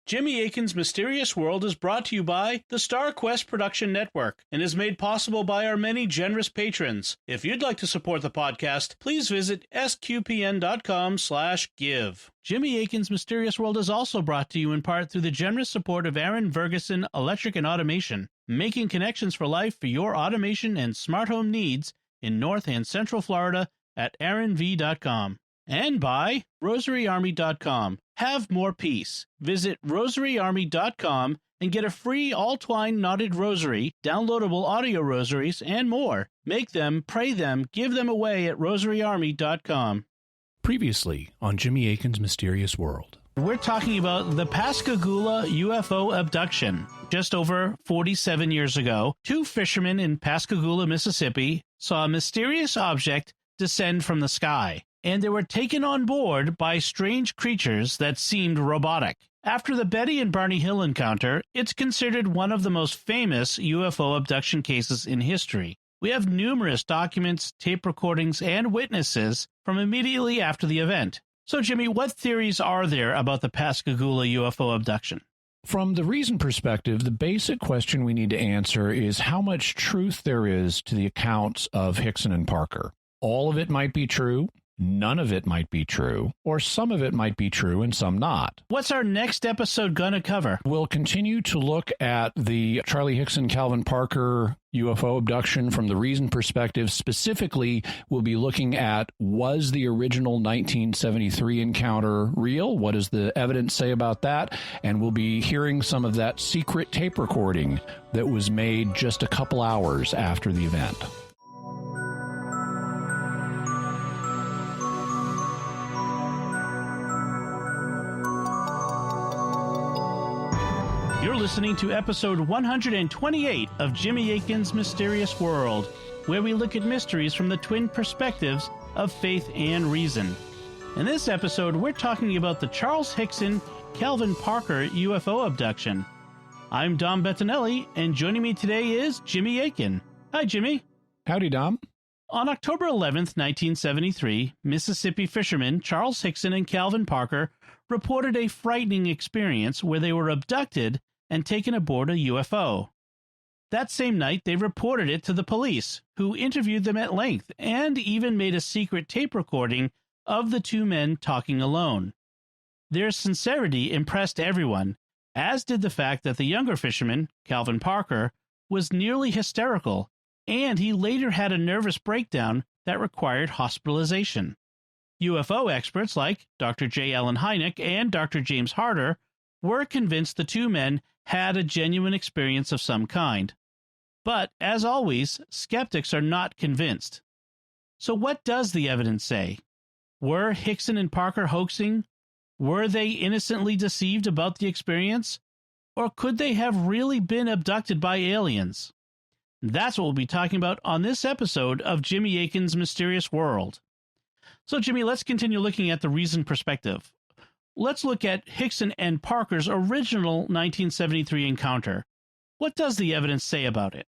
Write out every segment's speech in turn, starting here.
Jimmy Akin's Mysterious World is brought to you by the Star Quest Production Network and is made possible by our many generous patrons. If you'd like to support the podcast, please visit sqpn.com/give. Jimmy Akin's Mysterious World is also brought to you in part through the generous support of Aaron Vergeson Electric and Automation, making connections for life for your automation and smart home needs in North and Central Florida at aaronv.com. And by rosaryarmy.com. Have more peace. Visit rosaryarmy.com and get a free all-twine knotted rosary, downloadable audio rosaries, and more. Make them, pray them, give them away at rosaryarmy.com. Previously on Jimmy Akin's Mysterious World. We're talking about the Pascagoula Ufo Abduction. Just over 47 years ago, two fishermen in Pascagoula, Mississippi, saw a mysterious object descend from the sky, and they were taken on board by strange creatures that seemed robotic. After the Betty and Barney Hill encounter, it's considered one of the most famous UFO abduction cases in history. We have numerous documents, tape recordings, and witnesses from immediately after the event. So, Jimmy, what theories are there about the Pascagoula UFO abduction? From the reason perspective, the basic question we need to answer is how much truth there is to the accounts of Hickson and Parker. All of it might be true. None of it might be true, or some of it might be true and some not. What's our next episode going to cover? We'll continue to look at the Charlie Hickson, Calvin Parker UFO abduction from the reason perspective. Specifically, we'll be looking at, was the original 1973 encounter real? What does the evidence say about that? And we'll be hearing some of that secret tape recording that was made just a couple hours after the event. You're listening to episode 128 of Jimmy Akin's Mysterious World, where we look at mysteries from the twin perspectives of faith and reason. In this episode, we're talking about the Charles Hickson, Calvin Parker UFO abduction. I'm Dom Bettinelli, and joining me today is Jimmy Akin. Hi, Jimmy. Howdy, Dom. On October 11th, 1973, Mississippi fishermen Charles Hickson and Calvin Parker reported a frightening experience where they were abducted and taken aboard a UFO. That same night, they reported it to the police, who interviewed them at length and even made a secret tape recording of the two men talking alone. Their sincerity impressed everyone, as did the fact that the younger fisherman, Calvin Parker, was nearly hysterical, and he later had a nervous breakdown that required hospitalization. UFO experts like Dr. J. Allen Hynek and Dr. James Harder were convinced the two men had a genuine experience of some kind. But, as always, skeptics are not convinced. So what does the evidence say? Were Hickson and Parker hoaxing? Were they innocently deceived about the experience? Or could they have really been abducted by aliens? That's what we'll be talking about on this episode of Jimmy Akin's Mysterious World. So, Jimmy, let's continue looking at the reason perspective. Let's look at Hickson and Parker's original 1973 encounter. What does the evidence say about it?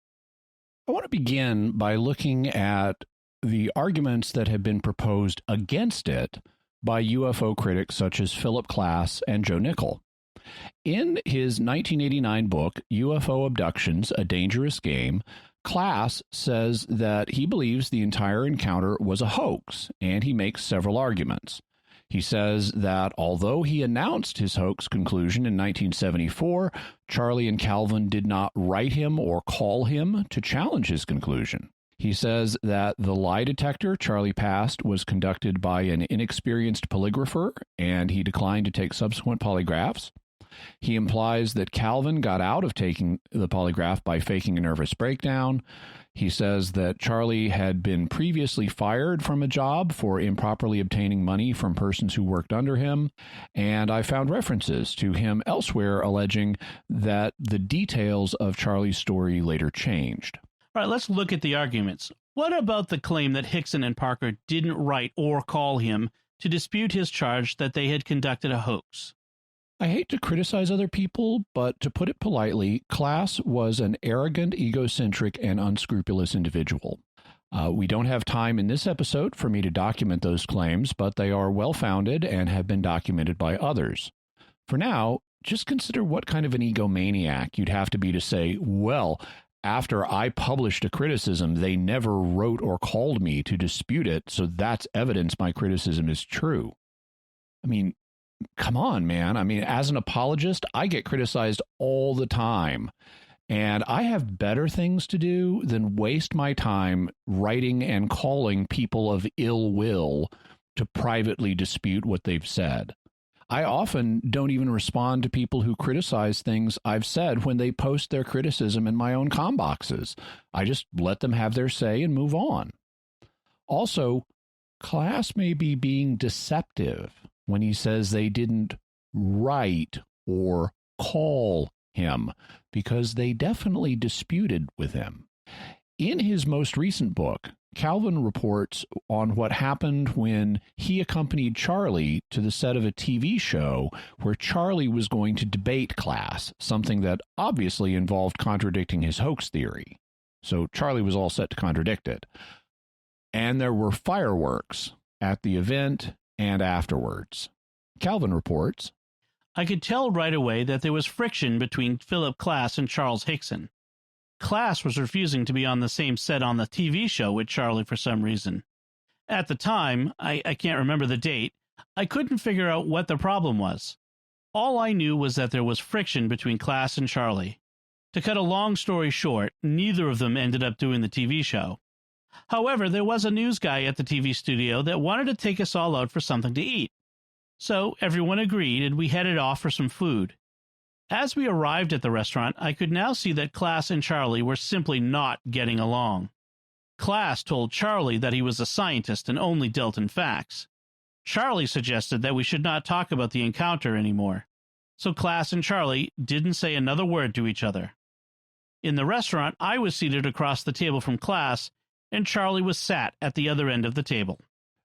I want to begin by looking at the arguments that have been proposed against it by UFO critics such as Philip Klass and Joe Nickell. In his 1989 book, UFO Abductions, A Dangerous Game, Klass says that he believes the entire encounter was a hoax, and he makes several arguments. He says that although he announced his hoax conclusion in 1974, Charlie and Calvin did not write him or call him to challenge his conclusion. He says that the lie detector Charlie passed was conducted by an inexperienced polygrapher, and he declined to take subsequent polygraphs. He implies that Calvin got out of taking the polygraph by faking a nervous breakdown. He says that Charlie had been previously fired from a job for improperly obtaining money from persons who worked under him. And I found references to him elsewhere alleging that the details of Charlie's story later changed. All right, let's look at the arguments. What about the claim that Hickson and Parker didn't write or call him to dispute his charge that they had conducted a hoax? I hate to criticize other people, but to put it politely, Klass was an arrogant, egocentric, and unscrupulous individual. We don't have time in this episode for me to document those claims, but they are well-founded and have been documented by others. For now, just consider what kind of an egomaniac you'd have to be to say, well, after I published a criticism, they never wrote or called me to dispute it, so that's evidence my criticism is true. I mean, come on, man. I mean, as an apologist, I get criticized all the time, and I have better things to do than waste my time writing and calling people of ill will to privately dispute what they've said. I often don't even respond to people who criticize things I've said when they post their criticism in my own com boxes. I just let them have their say and move on. Also, Class may be being deceptive when he says they didn't write or call him, because they definitely disputed with him. In his most recent book, Calvin reports on what happened when he accompanied Charlie to the set of a TV show where Charlie was going to debate Class, something that obviously involved contradicting his hoax theory. So Charlie was all set to contradict it. And there were fireworks at the event and afterwards. Calvin reports, I could tell right away that there was friction between Philip Class and Charles Hickson. Class was refusing to be on the same set on the TV show with Charlie for some reason. At the time, I can't remember the date, I couldn't figure out what the problem was. All I knew was that there was friction between Class and Charlie. To cut a long story short, neither of them ended up doing the TV show. However, there was a news guy at the TV studio that wanted to take us all out for something to eat. So everyone agreed, and we headed off for some food. As we arrived at the restaurant, I could now see that Class and Charlie were simply not getting along. Class told Charlie that he was a scientist and only dealt in facts. Charlie suggested that we should not talk about the encounter anymore. So Class and Charlie didn't say another word to each other. In the restaurant, I was seated across the table from Class, and Charlie was sat at the other end of the table.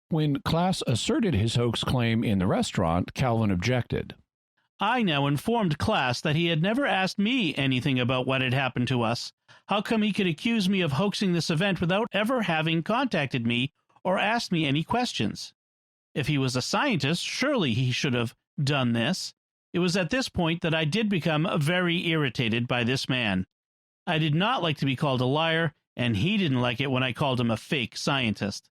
When Class asserted his hoax claim in the restaurant, Calvin objected. I now informed Class that he had never asked me anything about what had happened to us. How come he could accuse me of hoaxing this event without ever having contacted me or asked me any questions? If he was a scientist, surely he should have done this. It was at this point that I did become very irritated by this man. I did not like to be called a liar, and he didn't like it when I called him a fake scientist.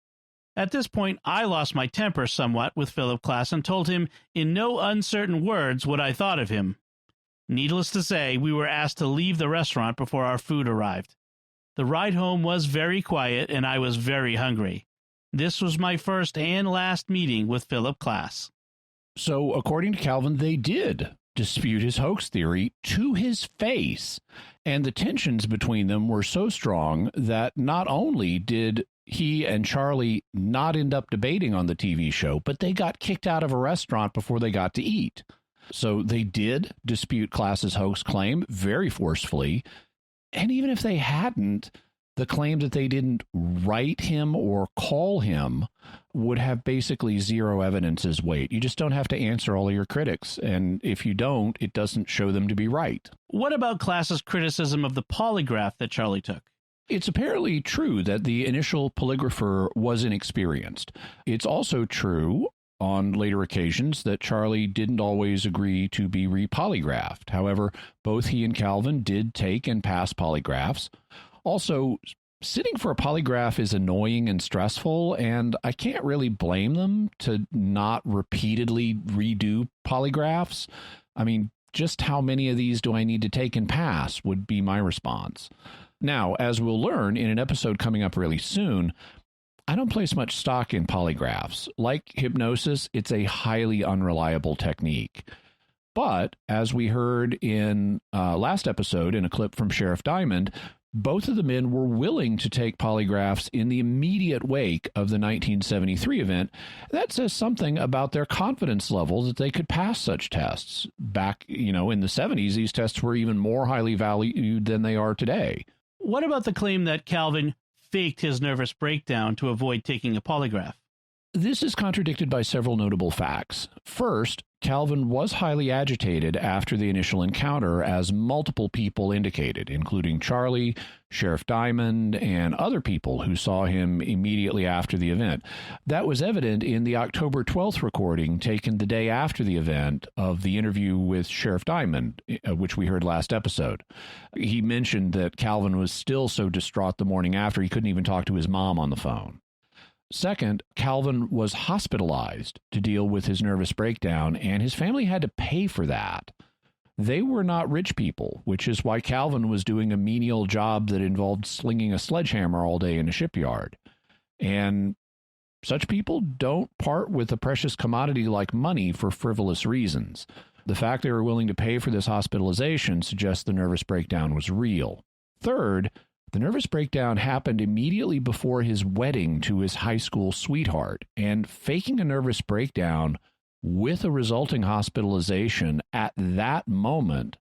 At this point, I lost my temper somewhat with Philip Class and told him in no uncertain words what I thought of him. Needless to say, we were asked to leave the restaurant before our food arrived. The ride home was very quiet, and I was very hungry. This was my first and last meeting with Philip Class. So, according to Calvin, they did dispute his hoax theory to his face, and the tensions between them were so strong that not only did he and Charlie not end up debating on the TV show, but they got kicked out of a restaurant before they got to eat. So they did dispute Class's hoax claim very forcefully. And even if they hadn't, the claim that they didn't write him or call him would have basically zero evidence as weight. You just don't have to answer all of your critics. And if you don't, it doesn't show them to be right. What about Class's criticism of the polygraph that Charlie took? It's apparently true that the initial polygrapher was inexperienced. It's also true on later occasions that Charlie didn't always agree to be repolygraphed. However, both he and Calvin did take and pass polygraphs. Also, sitting for a polygraph is annoying and stressful, and I can't really blame them to not repeatedly redo polygraphs. I mean, just how many of these do I need to take and pass would be my response. Now, as we'll learn in an episode coming up really soon, I don't place much stock in polygraphs. Like hypnosis, it's a highly unreliable technique. But as we heard in last episode in a clip from Sheriff Diamond, both of the men were willing to take polygraphs in the immediate wake of the 1973 event. That says something about their confidence level that they could pass such tests. Back, in the 70s, these tests were even more highly valued than they are today. What about the claim that Calvin faked his nervous breakdown to avoid taking a polygraph? This is contradicted by several notable facts. First, Calvin was highly agitated after the initial encounter, as multiple people indicated, including Charlie, Sheriff Diamond, and other people who saw him immediately after the event. That was evident in the October 12th recording taken the day after the event of the interview with Sheriff Diamond, which we heard last episode. He mentioned that Calvin was still so distraught the morning after he couldn't even talk to his mom on the phone. Second, Calvin was hospitalized to deal with his nervous breakdown, and his family had to pay for that. They were not rich people, which is why Calvin was doing a menial job that involved slinging a sledgehammer all day in a shipyard. And such people don't part with a precious commodity like money for frivolous reasons. The fact they were willing to pay for this hospitalization suggests the nervous breakdown was real. Third, the nervous breakdown happened immediately before his wedding to his high school sweetheart, and faking a nervous breakdown with a resulting hospitalization at that moment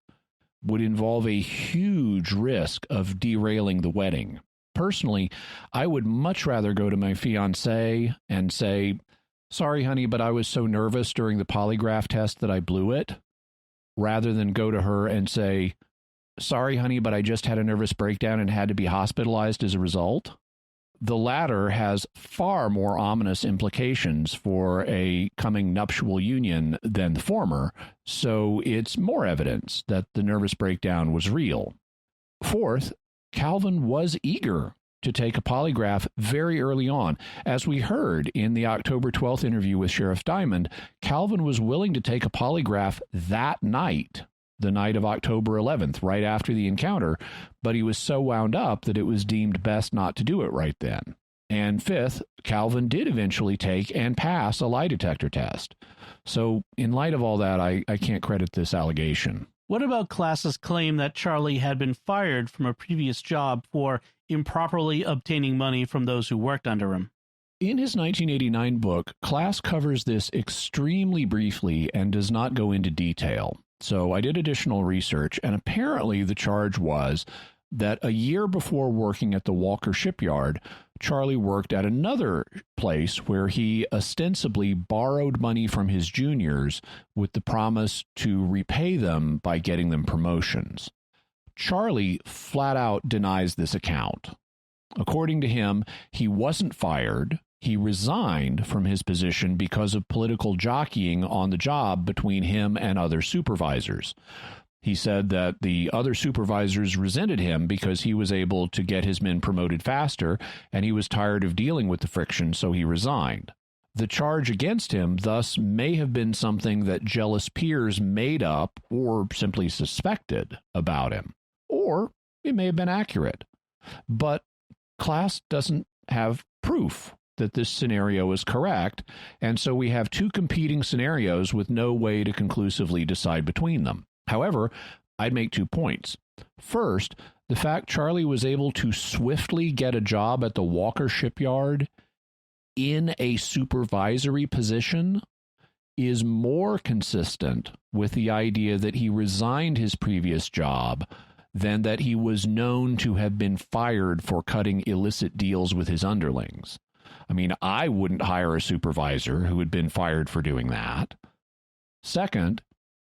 would involve a huge risk of derailing the wedding. Personally, I would much rather go to my fiancée and say, "Sorry, honey, but I was so nervous during the polygraph test that I blew it," rather than go to her and say, "Sorry, honey, but I just had a nervous breakdown and had to be hospitalized as a result." The latter has far more ominous implications for a coming nuptial union than the former, so it's more evidence that the nervous breakdown was real. Fourth, Calvin was eager to take a polygraph very early on. As we heard in the October 12th interview with Sheriff Diamond, Calvin was willing to take a polygraph that night, the night of October 11th, right after the encounter, but he was so wound up that it was deemed best not to do it right then. And fifth, Calvin did eventually take and pass a lie detector test. So in light of all that, I can't credit this allegation. What about Klass's claim that Charlie had been fired from a previous job for improperly obtaining money from those who worked under him? In his 1989 book, Klass covers this extremely briefly and does not go into detail. So I did additional research, and apparently the charge was that a year before working at the Walker shipyard, Charlie worked at another place where he ostensibly borrowed money from his juniors with the promise to repay them by getting them promotions. Charlie flat out denies this account. According to him, he wasn't fired. He resigned from his position because of political jockeying on the job between him and other supervisors. He said that the other supervisors resented him because he was able to get his men promoted faster, and he was tired of dealing with the friction, so he resigned. The charge against him thus may have been something that jealous peers made up or simply suspected about him. Or it may have been accurate. But Klass doesn't have proof that this scenario is correct, and so we have two competing scenarios with no way to conclusively decide between them. However, I'd make 2 points. First, the fact Charlie was able to swiftly get a job at the Walker shipyard in a supervisory position is more consistent with the idea that he resigned his previous job than that he was known to have been fired for cutting illicit deals with his underlings. I mean, I wouldn't hire a supervisor who had been fired for doing that. Second,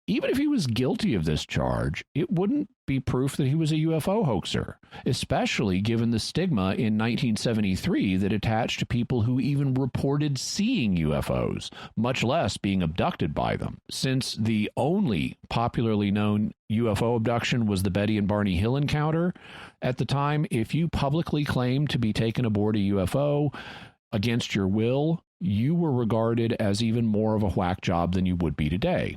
even if he was guilty of this charge, it wouldn't be proof that he was a UFO hoaxer, especially given the stigma in 1973 that attached to people who even reported seeing UFOs, much less being abducted by them. Since the only popularly known UFO abduction was the Betty and Barney Hill encounter, at the time, if you publicly claimed to be taken aboard a UFO against your will, you were regarded as even more of a whack job than you would be today.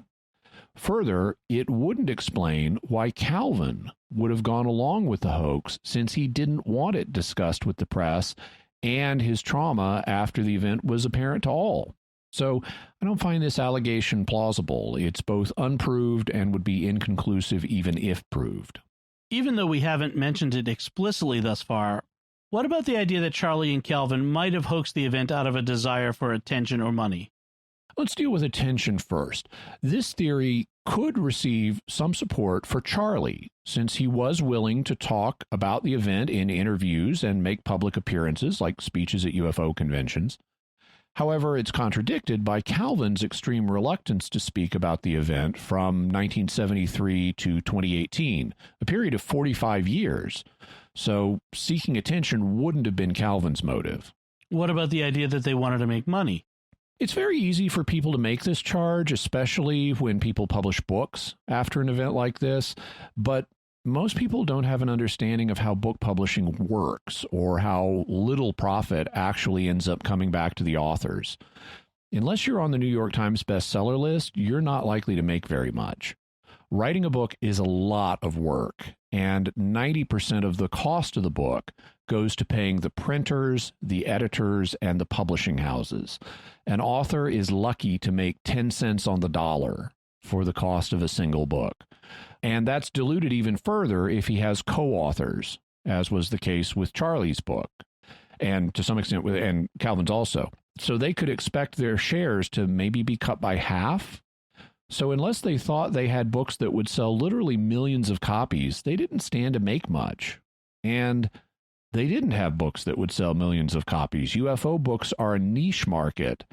Further, it wouldn't explain why Calvin would have gone along with the hoax, since he didn't want it discussed with the press, and his trauma after the event was apparent to all. So I don't find this allegation plausible. It's both unproved and would be inconclusive even if proved. Even though we haven't mentioned it explicitly thus far, what about the idea that Charlie and Calvin might have hoaxed the event out of a desire for attention or money? Let's deal with attention first. This theory could receive some support for Charlie, since he was willing to talk about the event in interviews and make public appearances, like speeches at UFO conventions. However, it's contradicted by Calvin's extreme reluctance to speak about the event from 1973 to 2018, a period of 45 years. So seeking attention wouldn't have been Calvin's motive. What about the idea that they wanted to make money? It's very easy for people to make this charge, especially when people publish books after an event like this, but most people don't have an understanding of how book publishing works or how little profit actually ends up coming back to the authors. Unless you're on the New York Times bestseller list, you're not likely to make very much. Writing a book is a lot of work, and 90% of the cost of the book goes to paying the printers, the editors, and the publishing houses. An author is lucky to make 10 cents on the dollar for the cost of a single book. And that's diluted even further if he has co-authors, as was the case with Charlie's book, and to some extent with and Calvin's also. So they could expect their shares to maybe be cut by half. So unless they thought they had books that would sell literally millions of copies, they didn't stand to make much. And they didn't have books that would sell millions of copies. UFO books are a niche market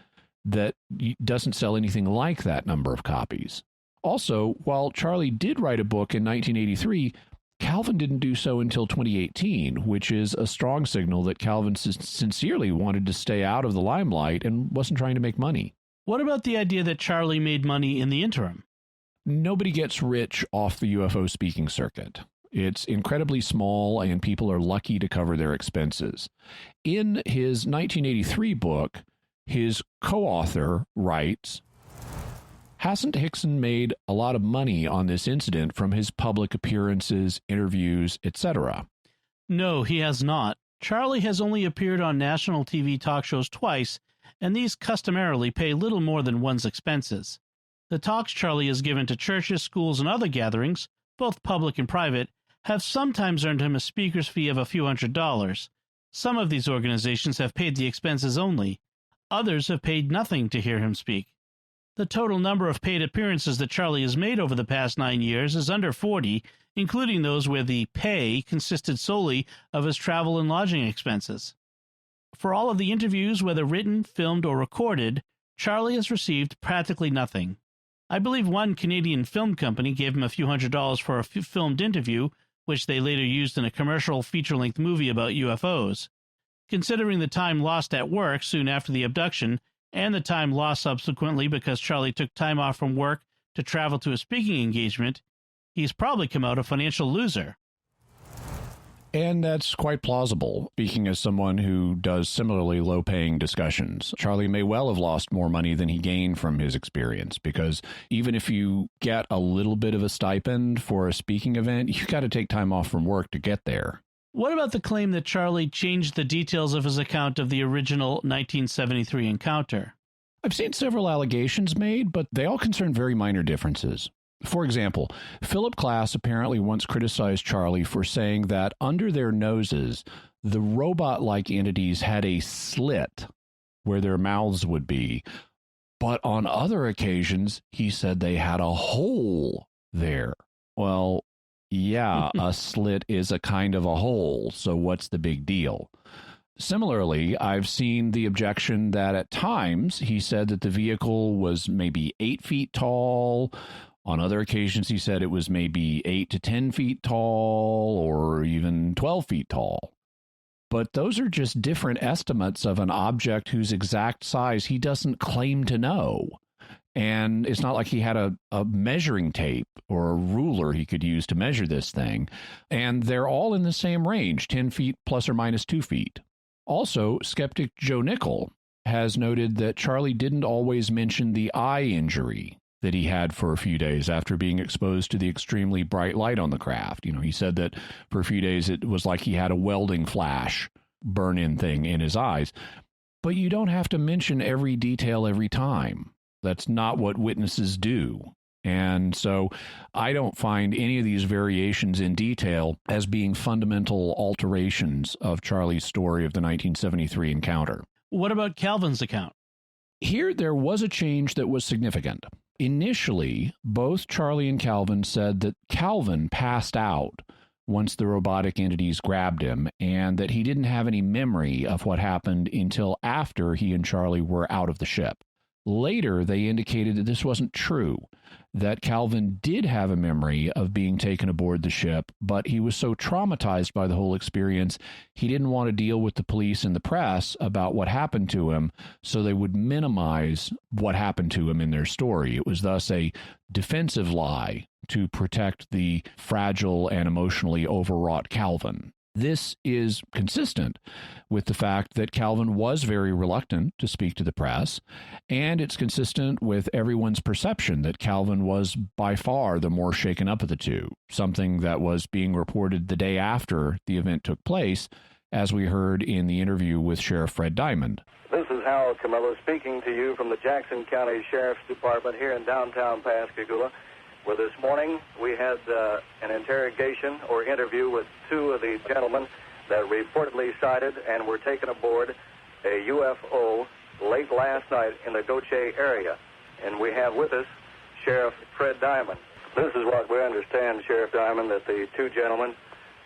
that doesn't sell anything like that number of copies. Also, while Charlie did write a book in 1983, Calvin didn't do so until 2018, which is a strong signal that Calvin sincerely wanted to stay out of the limelight and wasn't trying to make money. What about the idea that Charlie made money in the interim? Nobody gets rich off the UFO speaking circuit. It's incredibly small, and people are lucky to cover their expenses. In his 1983 book, his co-author writes, "Hasn't Hickson made a lot of money on this incident from his public appearances, interviews, etc.?" No, he has not. Charlie has only appeared on national TV talk shows twice, and these customarily pay little more than one's expenses. The talks Charlie has given to churches, schools, and other gatherings, both public and private, have sometimes earned him a speaker's fee of a few $100s. Some of these organizations have paid the expenses only. Others have paid nothing to hear him speak. The total number of paid appearances that Charlie has made over the past 9 years is under 40, including those where the pay consisted solely of his travel and lodging expenses. For all of the interviews, whether written, filmed, or recorded, Charlie has received practically nothing. I believe one Canadian film company gave him a few $100s for a filmed interview, which they later used in a commercial feature-length movie about UFOs. Considering the time lost at work soon after the abduction, and the time lost subsequently because Charlie took time off from work to travel to a speaking engagement, he's probably come out a financial loser. And that's quite plausible, speaking as someone who does similarly low-paying discussions. Charlie may well have lost more money than he gained from his experience, because even if you get a little bit of a stipend for a speaking event, you've got to take time off from work to get there. What about the claim that Charlie changed the details of his account of the original 1973 encounter? I've seen several allegations made, but they all concern very minor differences. For example, Philip Klass apparently once criticized Charlie for saying that under their noses, the robot-like entities had a slit where their mouths would be. But on other occasions, he said they had a hole there. Well, yeah, a slit is a kind of a hole, so what's the big deal? Similarly, I've seen the objection that at times he said that the vehicle was maybe 8 feet tall. On other occasions, he said it was maybe 8 to 10 feet tall or even 12 feet tall. But those are just different estimates of an object whose exact size he doesn't claim to know. And it's not like he had a measuring tape or a ruler he could use to measure this thing. And they're all in the same range, 10 feet plus or minus 2 feet. Also, skeptic Joe Nickel has noted that Charlie didn't always mention the eye injury that he had for a few days after being exposed to the extremely bright light on the craft. You know, he said that for a few days it was like he had a welding flash burn-in thing in his eyes. But you don't have to mention every detail every time. That's not what witnesses do. And so I don't find any of these variations in detail as being fundamental alterations of Charlie's story of the 1973 encounter. What about Calvin's account? Here, there was a change that was significant. Initially, both Charlie and Calvin said that Calvin passed out once the robotic entities grabbed him, and that he didn't have any memory of what happened until after he and Charlie were out of the ship. Later, they indicated that this wasn't true, that Calvin did have a memory of being taken aboard the ship, but he was so traumatized by the whole experience, he didn't want to deal with the police and the press about what happened to him, so they would minimize what happened to him in their story. It was thus a defensive lie to protect the fragile and emotionally overwrought Calvin. This is consistent with the fact that Calvin was very reluctant to speak to the press, and it's consistent with everyone's perception that Calvin was by far the more shaken up of the two, something that was being reported the day after the event took place, as we heard in the interview with Sheriff Fred Diamond. This is Harold Camillo speaking to you from the Jackson County Sheriff's Department here in downtown Pascagoula, where this morning we had an interrogation or interview with two of the gentlemen that reportedly sighted and were taken aboard a UFO late last night in the Goche area. And we have with us Sheriff Fred Diamond. This is what we understand, Sheriff Diamond, that the two gentlemen,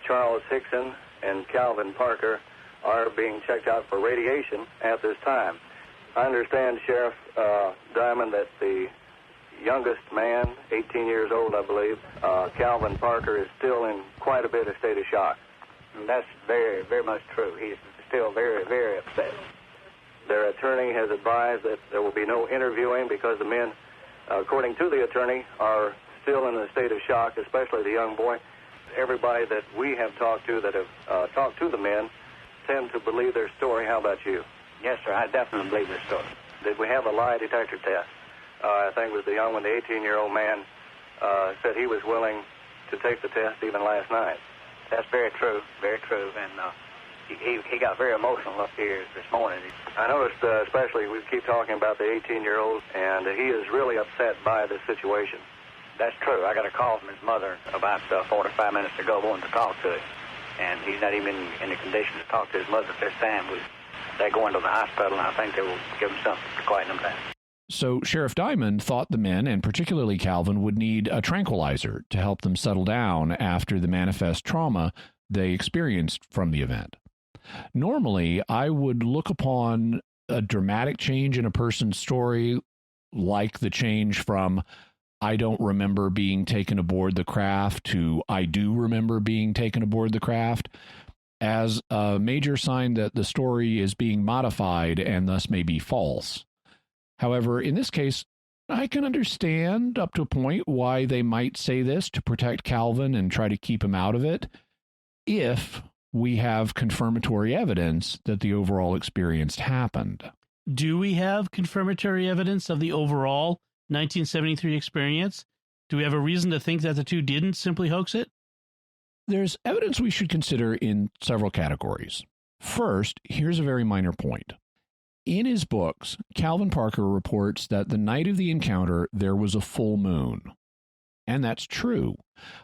Charles Hickson and Calvin Parker, are being checked out for radiation at this time. I understand, Sheriff Diamond, that the youngest man, 18 years old, I believe, Calvin Parker, is still in quite a bit of state of shock. And that's very, very much true. He's still very, very upset. Their attorney has advised that there will be no interviewing because the men, according to the attorney, are still in a state of shock, especially the young boy. Everybody that we have talked to that have talked to the men tend to believe their story. How about you? Yes, sir, I definitely believe their story. Did we have a lie detector test? I think it was the young one, the 18-year-old man, said he was willing to take the test even last night. That's very true, and he got very emotional up here this morning. I noticed, especially, we keep talking about the 18-year-old, and he is really upset by this situation. That's true. I got a call from his mother about 45 minutes ago wanting to talk to him, and he's not even in the condition to talk to his mother at this time. They're going to the hospital, and I think they will give him something to quieten him down. So Sheriff Diamond thought the men, and particularly Calvin, would need a tranquilizer to help them settle down after the manifest trauma they experienced from the event. Normally, I would look upon a dramatic change in a person's story, like the change from "I don't remember being taken aboard the craft" to "I do remember being taken aboard the craft," as a major sign that the story is being modified and thus may be false. However, in this case, I can understand up to a point why they might say this to protect Calvin and try to keep him out of it, if we have confirmatory evidence that the overall experience happened. Do we have confirmatory evidence of the overall 1973 experience? Do we have a reason to think that the two didn't simply hoax it? There's evidence we should consider in several categories. First, here's a very minor point. In his books, Calvin Parker reports that the night of the encounter, there was a full moon. And that's true.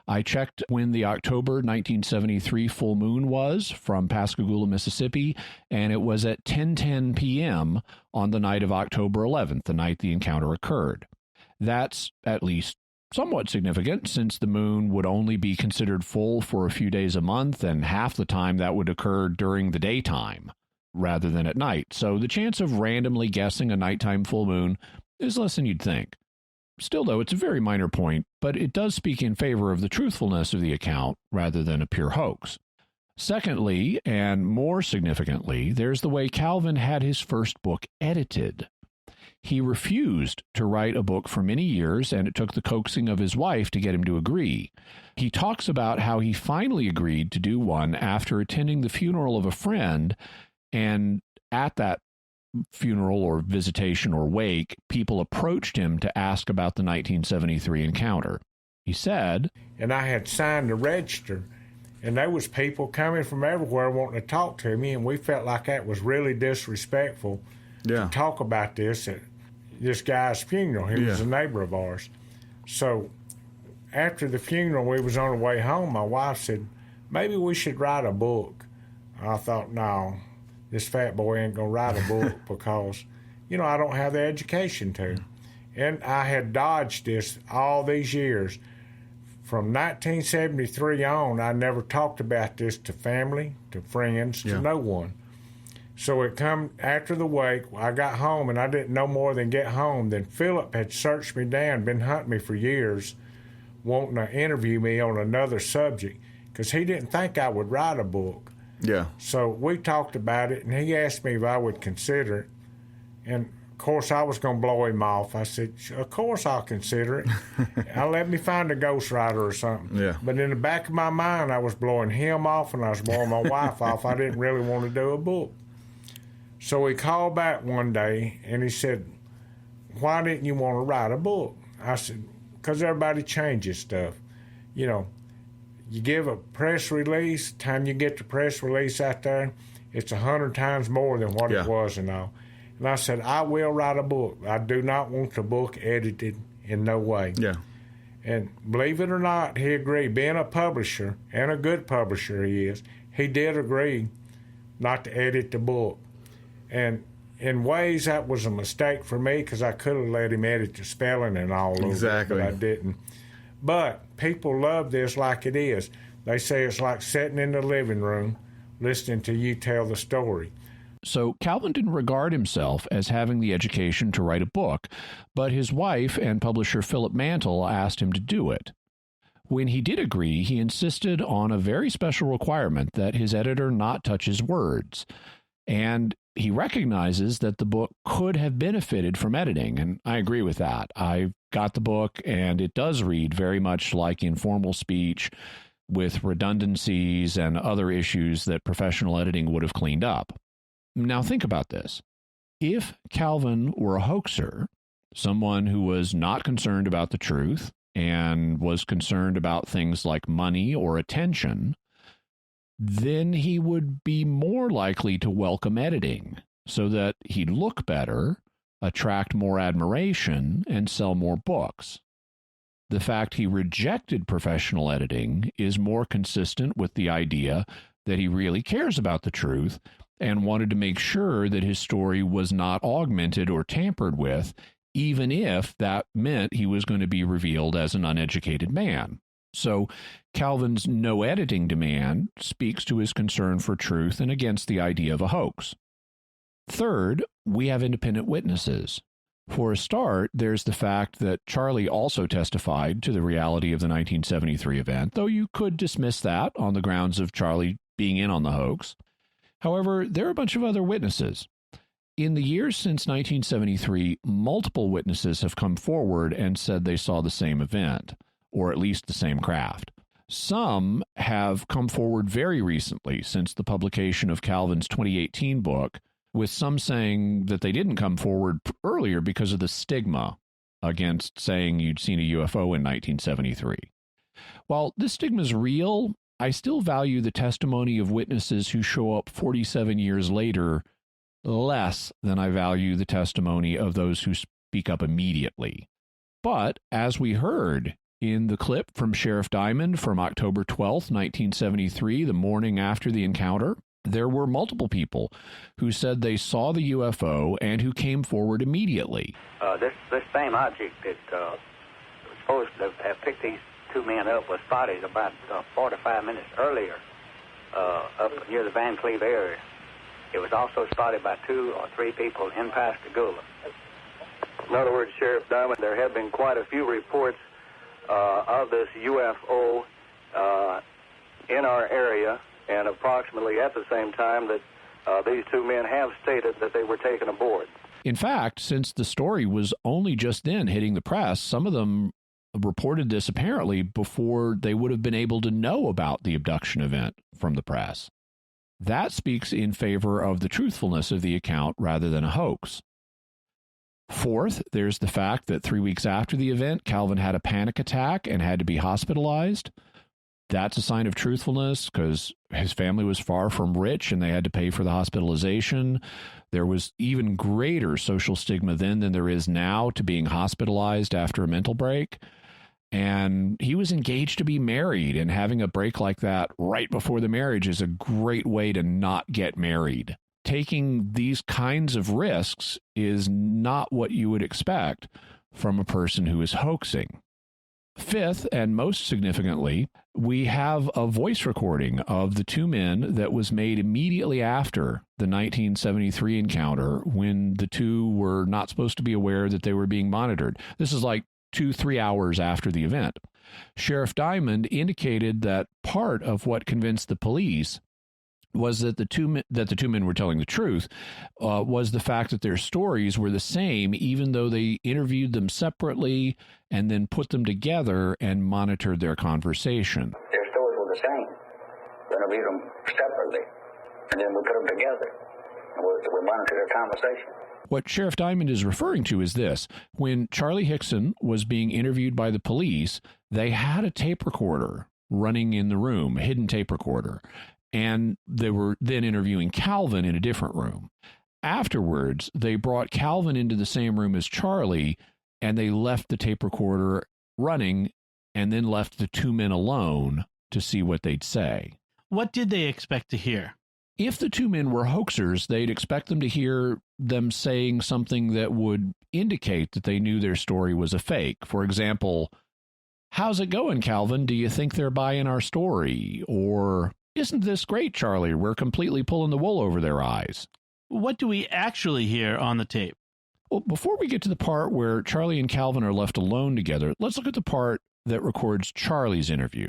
I checked when the October 1973 full moon was from Pascagoula, Mississippi, and it was at 10:10 p.m. on the night of October 11th, the night the encounter occurred. That's at least somewhat significant, since the moon would only be considered full for a few days a month, and half the time that would occur during the daytime rather than at night. So the chance of randomly guessing a nighttime full moon is less than you'd think. Still, though, it's a very minor point, but it does speak in favor of the truthfulness of the account rather than a pure hoax. Secondly, and more significantly, there's the way Calvin had his first book edited. He refused to write a book for many years, and it took the coaxing of his wife to get him to agree. He talks about how he finally agreed to do one after attending the funeral of a friend, and at that funeral or visitation or wake, people approached him to ask about the 1973 encounter. He said, and I had signed the register, and there was people coming from everywhere wanting to talk to me, and we felt like that was really disrespectful to talk about this at this guy's funeral. He was a neighbor of ours. So after the funeral, we was on the way home. My wife said, maybe we should write a book. I thought, no, this fat boy ain't going to write a book because, I don't have the education to. And I had dodged this all these years from 1973 on, I never talked about this to family, to friends, to no one. So it come after the wake, I got home, and I didn't know more than get home. Then Philip had searched me down, been hunting me for years, wanting to interview me on another subject, because he didn't think I would write a book. Yeah. So we talked about it, and he asked me if I would consider it. And, of course, I was going to blow him off. I said, of course I'll consider it. I'll let me find a ghostwriter or something. Yeah. But in the back of my mind, I was blowing him off, and I was blowing my wife off. I didn't really want to do a book. So he called back one day, and he said, why didn't you want to write a book? I said, because everybody changes stuff. You know, you give a press release, time you get the press release out there, it's 100 times more than what it was and all. And I said, I will write a book. I do not want the book edited in no way. Yeah. And believe it or not, he agreed. Being a publisher, and a good publisher he is, he did agree not to edit the book. And in ways, that was a mistake for me, because I could have let him edit the spelling and all over it, but I didn't. But people love this like it is. They say it's like sitting in the living room listening to you tell the story. So Calvin didn't regard himself as having the education to write a book, but his wife and publisher Philip Mantle asked him to do it. When he did agree, he insisted on a very special requirement that his editor not touch his words. And he recognizes that the book could have benefited from editing, and I agree with that. I got the book, and it does read very much like informal speech with redundancies and other issues that professional editing would have cleaned up. Now think about this. If Calvin were a hoaxer, someone who was not concerned about the truth and was concerned about things like money or attention, then he would be more likely to welcome editing so that he'd look better, attract more admiration, and sell more books. The fact he rejected professional editing is more consistent with the idea that he really cares about the truth and wanted to make sure that his story was not augmented or tampered with, even if that meant he was going to be revealed as an uneducated man. So Calvin's no editing demand speaks to his concern for truth and against the idea of a hoax. Third, we have independent witnesses. For a start, there's the fact that Charlie also testified to the reality of the 1973 event, though you could dismiss that on the grounds of Charlie being in on the hoax. However, there are a bunch of other witnesses. In the years since 1973, multiple witnesses have come forward and said they saw the same event, or at least the same craft. Some have come forward very recently, since the publication of Calvin's 2018 book, with some saying that they didn't come forward earlier because of the stigma against saying you'd seen a UFO in 1973. While this stigma is real, I still value the testimony of witnesses who show up 47 years later less than I value the testimony of those who speak up immediately. But, as we heard in the clip from Sheriff Diamond from October 12th, 1973, the morning after the encounter, there were multiple people who said they saw the UFO and who came forward immediately. This same object that was supposed to have picked these two men up was spotted about 45 minutes earlier up near the Van Cleve area. It was also spotted by 2 or 3 people in Pascagoula. In other words, Sheriff Diamond, there have been quite a few reports of this UFO in our area, and approximately at the same time that these 2 men have stated that they were taken aboard. In fact, since the story was only just then hitting the press, some of them reported this apparently before they would have been able to know about the abduction event from the press. That speaks in favor of the truthfulness of the account rather than a hoax. Fourth, there's the fact that 3 weeks after the event, Calvin had a panic attack and had to be hospitalized. That's a sign of truthfulness because his family was far from rich and they had to pay for the hospitalization. There was even greater social stigma then than there is now to being hospitalized after a mental break. And he was engaged to be married, and having a break like that right before the marriage is a great way to not get married. Taking these kinds of risks is not what you would expect from a person who is hoaxing. Fifth, and most significantly, we have a voice recording of the two men that was made immediately after the 1973 encounter when the two were not supposed to be aware that they were being monitored. This is like 2-3 hours after the event. Sheriff Diamond indicated that part of what convinced the police was that the two men were telling the truth, was the fact that their stories were the same, even though they interviewed them separately and then put them together and monitored their conversation. Their stories were the same. We interviewed them separately, and then we put them together, and we monitored their conversation. What Sheriff Diamond is referring to is this. When Charlie Hickson was being interviewed by the police, they had a tape recorder running in the room, a hidden tape recorder. And they were then interviewing Calvin in a different room. Afterwards, they brought Calvin into the same room as Charlie, and they left the tape recorder running and then left the two men alone to see what they'd say. What did they expect to hear? If the two men were hoaxers, they'd expect them to hear them saying something that would indicate that they knew their story was a fake. For example, "How's it going, Calvin? Do you think they're buying our story?" Or, "Isn't this great, Charlie? We're completely pulling the wool over their eyes." What do we actually hear on the tape? Well, before we get to the part where Charlie and Calvin are left alone together, let's look at the part that records Charlie's interview.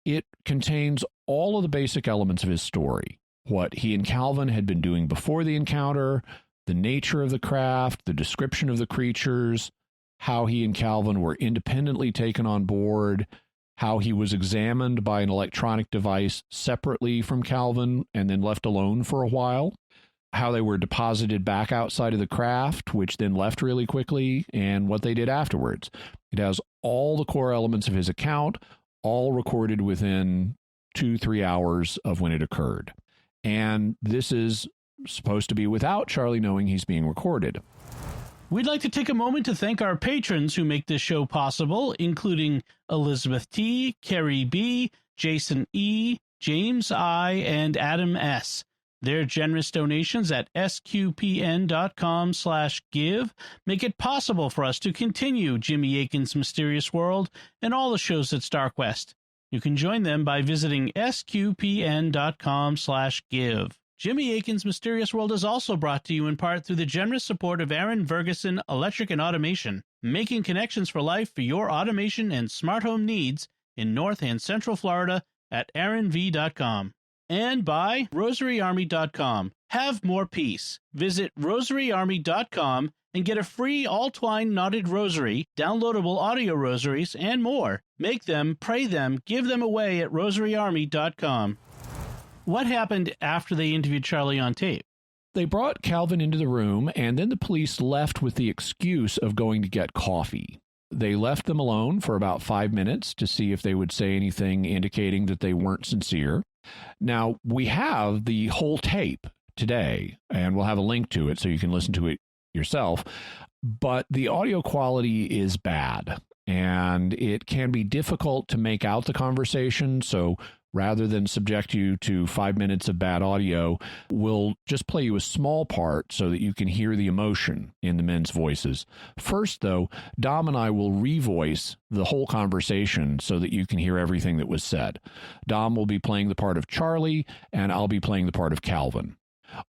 It contains all of the basic elements of his story, what he and Calvin had been doing before the encounter, the nature of the craft, the description of the creatures, how he and Calvin were independently taken on board, how he was examined by an electronic device separately from Calvin and then left alone for a while, how they were deposited back outside of the craft, which then left really quickly, and what they did afterwards. It has all the core elements of his account, all recorded within 2-3 hours of when it occurred. And this is supposed to be without Charlie knowing he's being recorded. We'd like to take a moment to thank our patrons who make this show possible, including Elizabeth T., Kerry B., Jason E., James I., and Adam S. Their generous donations at sqpn.com/give make it possible for us to continue Jimmy Akin's Mysterious World and all the shows at StarQuest. You can join them by visiting sqpn.com/give. Jimmy Akin's Mysterious World is also brought to you in part through the generous support of Aaron Ferguson Electric and Automation, making connections for life for your automation and smart home needs in North and Central Florida at aaronv.com. And by rosaryarmy.com. Have more peace. Visit rosaryarmy.com and get a free all-twine knotted rosary, downloadable audio rosaries, and more. Make them, pray them, give them away at rosaryarmy.com. What happened after they interviewed Charlie on tape? They brought Calvin into the room, and then the police left with the excuse of going to get coffee. They left them alone for about 5 minutes to see if they would say anything indicating that they weren't sincere. Now, we have the whole tape today, and we'll have a link to it so you can listen to it yourself, but the audio quality is bad, and it can be difficult to make out the conversation, so rather than subject you to 5 minutes of bad audio, we'll just play you a small part so that you can hear the emotion in the men's voices. First, though, Dom and I will revoice the whole conversation so that you can hear everything that was said. Dom will be playing the part of Charlie, and I'll be playing the part of Calvin.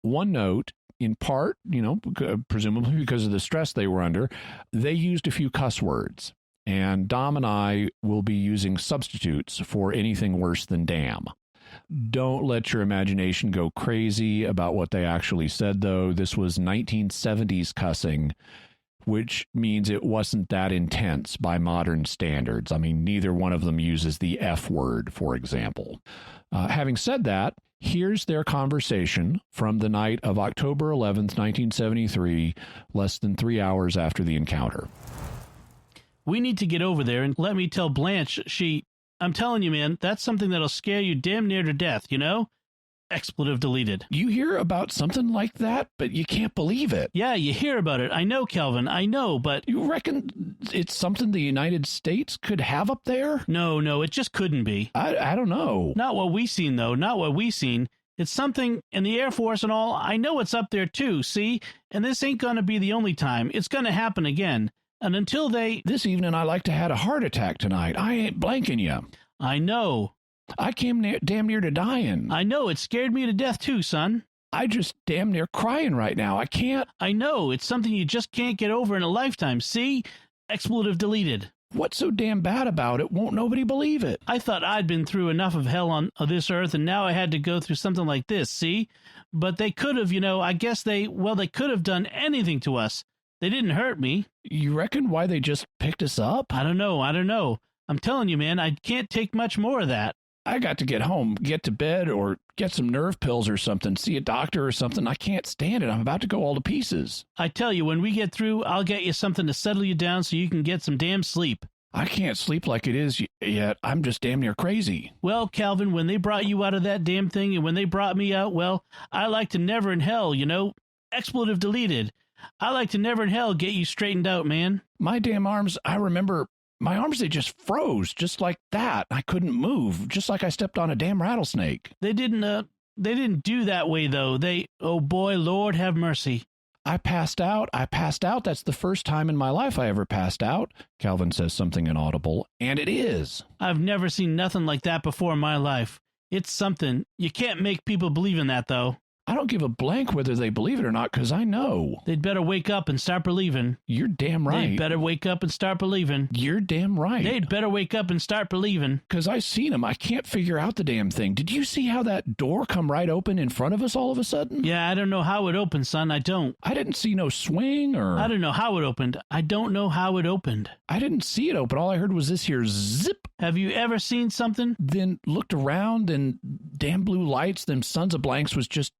One note, in part, presumably because of the stress they were under, they used a few cuss words. And Dom and I will be using substitutes for anything worse than damn. Don't let your imagination go crazy about what they actually said, though. This was 1970s cussing, which means it wasn't that intense by modern standards. I mean, neither one of them uses the F word, for example. Having said that, here's their conversation from the night of October 11th, 1973, less than 3 hours after the encounter. We need to get over there, and let me tell Blanche, I'm telling you, man, that's something that'll scare you damn near to death, you know? Expletive deleted. You hear about something like that, but you can't believe it. Yeah, you hear about it. I know, Calvin, I know, but... You reckon it's something the United States could have up there? No, it just couldn't be. I don't know. Not what we seen, though. Not what we seen. It's something in the Air Force and all. I know it's up there, too, see? And this ain't gonna be the only time. It's gonna happen again. And until they... This evening I like to had a heart attack tonight. I ain't blanking you. I know. I came damn near to dying. I know. It scared me to death too, son. I just damn near crying right now. I can't... I know. It's something you just can't get over in a lifetime. See? Expletive deleted. What's so damn bad about it? Won't nobody believe it? I thought I'd been through enough of hell on this earth, and now I had to go through something like this, see? But they could have, I guess they could have done anything to us. They didn't hurt me. You reckon why they just picked us up? I don't know. I'm telling you, man, I can't take much more of that. I got to get home, get to bed, or get some nerve pills or something, see a doctor or something. I can't stand it. I'm about to go all to pieces. I tell you, when we get through, I'll get you something to settle you down so you can get some damn sleep. I can't sleep like it is yet. I'm just damn near crazy. Well, Calvin, when they brought you out of that damn thing and when they brought me out, well, I like to never in hell, expletive deleted. I like to never in hell get you straightened out, man. My damn arms, I remember, my arms, they just froze just like that. I couldn't move, just like I stepped on a damn rattlesnake. They didn't do that way, though. Oh boy, Lord have mercy. I passed out. That's the first time in my life I ever passed out. Calvin says something inaudible, and it is. I've never seen nothing like that before in my life. It's something. You can't make people believe in that, though. I don't give a blank whether they believe it or not, because I know. They'd better wake up and start believing. You're damn right. They'd better wake up and start believing. You're damn right. They'd better wake up and start believing. Because I seen them. I can't figure out the damn thing. Did you see how that door come right open in front of us all of a sudden? Yeah, I don't know how it opened, son. I don't. I didn't see no swing or... I don't know how it opened. I don't know how it opened. I didn't see it open. All I heard was this here zip. Have you ever seen something? Then looked around and damn blue lights, them sons of blanks was just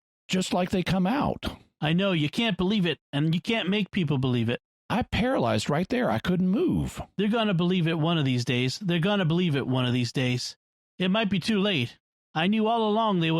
like they come out. I know, you can't believe it, and you can't make people believe it. I paralyzed right there. I couldn't move. They're going to believe it one of these days. They're going to believe it one of these days. It might be too late. I knew all along there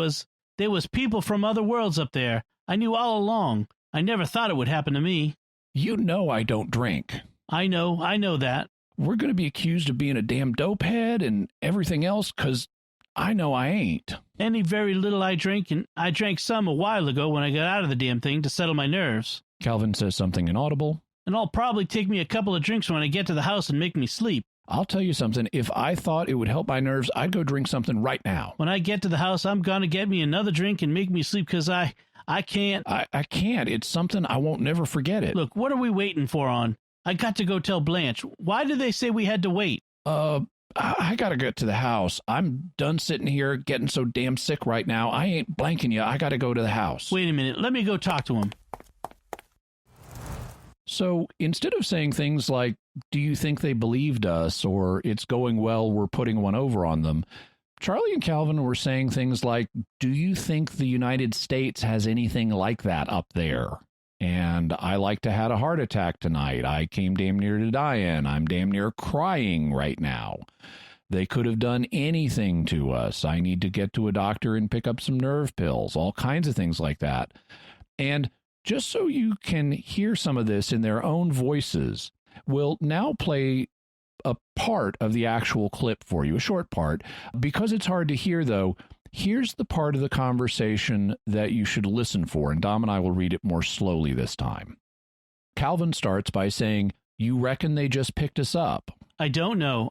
was people from other worlds up there. I knew all along. I never thought it would happen to me. You know I don't drink. I know that. We're going to be accused of being a damn dopehead and everything else, because I know I ain't. Any very little I drink, and I drank some a while ago when I got out of the damn thing to settle my nerves. Calvin says something inaudible. And I'll probably take me a couple of drinks when I get to the house and make me sleep. I'll tell you something. If I thought it would help my nerves, I'd go drink something right now. When I get to the house, I'm going to get me another drink and make me sleep because I can't. I can't. It's something I won't never forget it. Look, what are we waiting for on? I got to go tell Blanche. Why did they say we had to wait? I gotta get to the house. I'm done sitting here getting so damn sick right now. I ain't blanking you. I gotta go to the house. Wait a minute. Let me go talk to him. So instead of saying things like, do you think they believed us, or it's going well, we're putting one over on them, Charlie and Calvin were saying things like, do you think the United States has anything like that up there? And I like to had a heart attack tonight. I came damn near to dying. I'm damn near crying right now. They could have done anything to us. I need to get to a doctor and pick up some nerve pills, all kinds of things like that. And just so you can hear some of this in their own voices, we'll now play a part of the actual clip for you, a short part. Because it's hard to hear, though, here's the part of the conversation that you should listen for, and Dom and I will read it more slowly this time. Calvin starts by saying, you reckon they just picked us up? I don't know.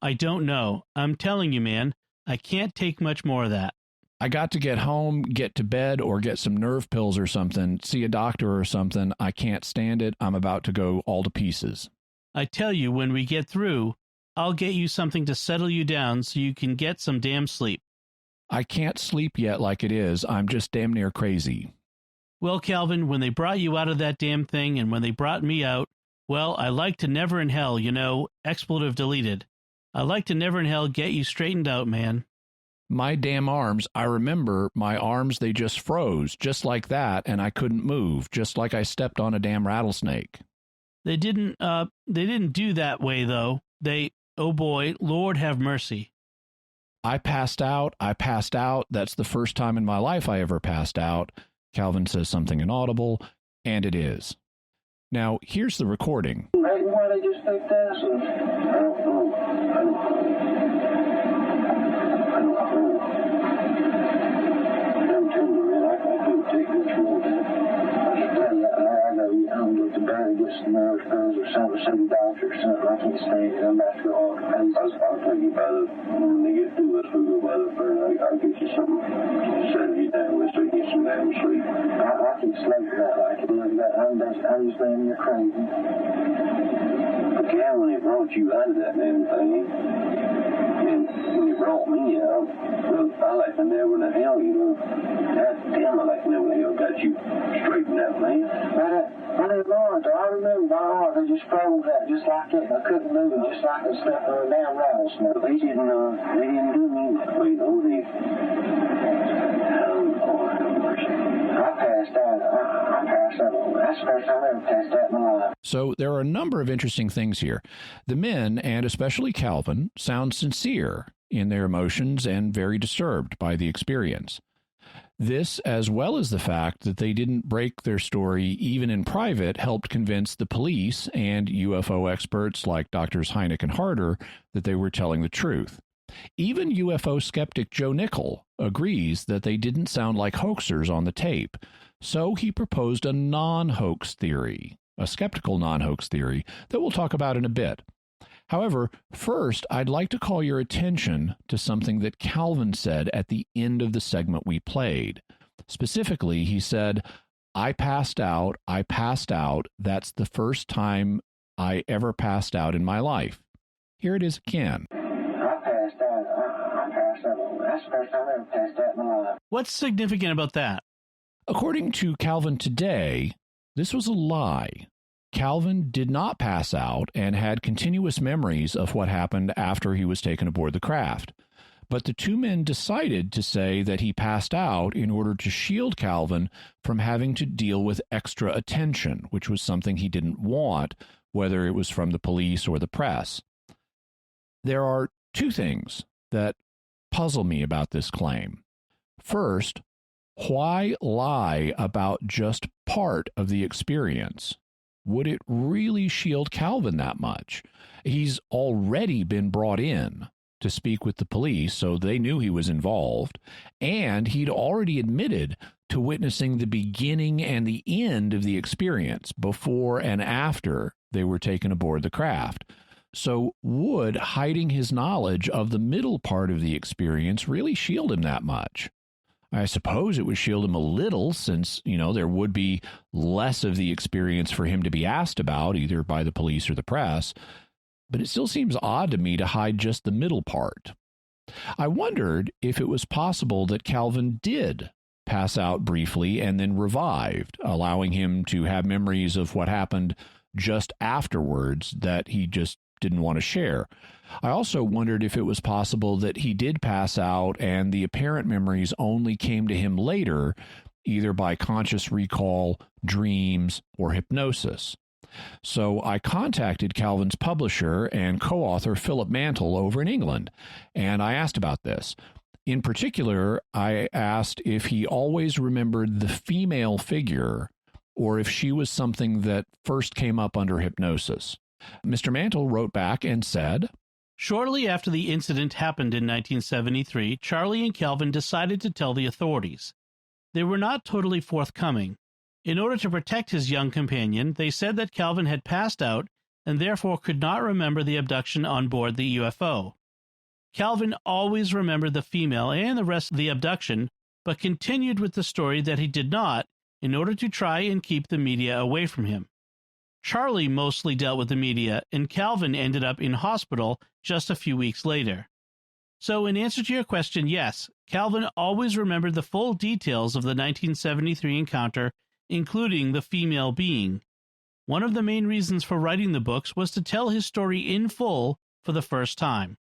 I'm telling you, man, I can't take much more of that. I got to get home, get to bed, or get some nerve pills or something, see a doctor or something. I can't stand it. I'm about to go all to pieces. I tell you, when we get through, I'll get you something to settle you down so you can get some damn sleep. I can't sleep yet like it is. I'm just damn near crazy. Well, Calvin, when they brought you out of that damn thing and when they brought me out, well, I like to never in hell, expletive deleted. I like to never in hell get you straightened out, man. My damn arms, I remember my arms, they just froze, just like that, and I couldn't move, just like I stepped on a damn rattlesnake. They didn't do that way, though. Oh boy, Lord have mercy. I passed out. That's the first time in my life I ever passed out. Calvin says something inaudible, and it is. Now, here's the recording. Maybe why they just picked us up. I don't know. I'm telling you, man, I couldn't take much more of that. I know you. I'm going to bury get some nerve pills or something down doctor or something. I can't stand it. I'm about to go on the pace. I'll take you by the, when they get through us, we'll go by the phone. I'll get you something, settle you down with so you get some damn sleep. I can sleep that like it is, but I understand you're crazy. But Calvin, he brought you out of that damn thing. And when you brought me out, well, I like to know when the hell, you know. God damn, I like to know when the hell got you straightened out, man. I didn't know it. I remember my heart, they just froze out just like that. I couldn't move it, just like I slept on a damn rattlesnake. They didn't do me that way, though. I passed out. I passed out. That's the first time I ever passed out in my life. So there are a number of interesting things here. The men, and especially Calvin, sound sincere in their emotions and very disturbed by the experience. This, as well as the fact that they didn't break their story even in private, helped convince the police and UFO experts like Drs. Hynek and Harder that they were telling the truth. Even UFO skeptic Joe Nickell agrees that they didn't sound like hoaxers on the tape, so he proposed a non-hoax theory, a skeptical non-hoax theory that we'll talk about in a bit. However, first, I'd like to call your attention to something that Calvin said at the end of the segment we played. Specifically, he said, I passed out. That's the first time I ever passed out in my life. Here it is again. I passed out. That's the first time I ever passed out in my life. What's significant about that? According to Calvin today, this was a lie. Calvin did not pass out and had continuous memories of what happened after he was taken aboard the craft. But the two men decided to say that he passed out in order to shield Calvin from having to deal with extra attention, which was something he didn't want, whether it was from the police or the press. There are two things that puzzle me about this claim. First, why lie about just part of the experience? Would it really shield Calvin that much? He's already been brought in to speak with the police, so they knew he was involved, and he'd already admitted to witnessing the beginning and the end of the experience before and after they were taken aboard the craft. So would hiding his knowledge of the middle part of the experience really shield him that much? I suppose it would shield him a little since, there would be less of the experience for him to be asked about, either by the police or the press. But it still seems odd to me to hide just the middle part. I wondered if it was possible that Calvin did pass out briefly and then revived, allowing him to have memories of what happened just afterwards that he just didn't want to share. I also wondered if it was possible that he did pass out and the apparent memories only came to him later, either by conscious recall, dreams, or hypnosis. So I contacted Calvin's publisher and co-author Philip Mantle over in England, and I asked about this. In particular, I asked if he always remembered the female figure or if she was something that first came up under hypnosis. Mr. Mantle wrote back and said, Shortly after the incident happened in 1973, Charlie and Calvin decided to tell the authorities. They were not totally forthcoming. In order to protect his young companion, they said that Calvin had passed out and therefore could not remember the abduction on board the UFO. Calvin always remembered the female and the rest of the abduction, but continued with the story that he did not in order to try and keep the media away from him. Charlie mostly dealt with the media, and Calvin ended up in hospital just a few weeks later. So in answer to your question, yes, Calvin always remembered the full details of the 1973 encounter, including the female being. One of the main reasons for writing the books was to tell his story in full for the first time.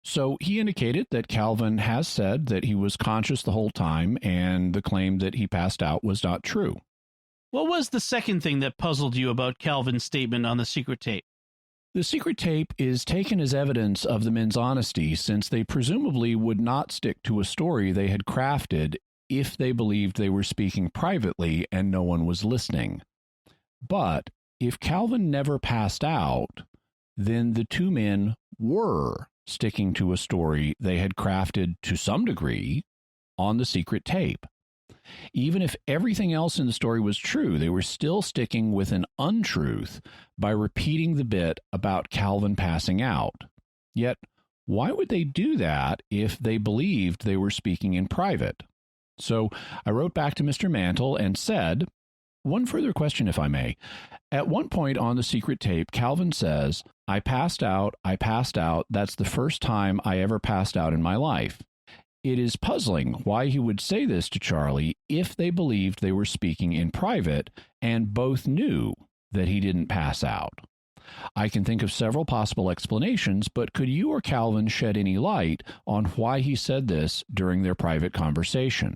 So he indicated that Calvin has said that he was conscious the whole time, and the claim that he passed out was not true. What was the second thing that puzzled you about Calvin's statement on the secret tape? The secret tape is taken as evidence of the men's honesty, since they presumably would not stick to a story they had crafted if they believed they were speaking privately and no one was listening. But if Calvin never passed out, then the two men were sticking to a story they had crafted to some degree on the secret tape. Even if everything else in the story was true, they were still sticking with an untruth by repeating the bit about Calvin passing out. Yet, why would they do that if they believed they were speaking in private? So I wrote back to Mr. Mantle and said, one further question, if I may. At one point on the secret tape, Calvin says, I passed out, that's the first time I ever passed out in my life. It is puzzling why he would say this to Charlie if they believed they were speaking in private and both knew that he didn't pass out. I can think of several possible explanations, but could you or Calvin shed any light on why he said this during their private conversation?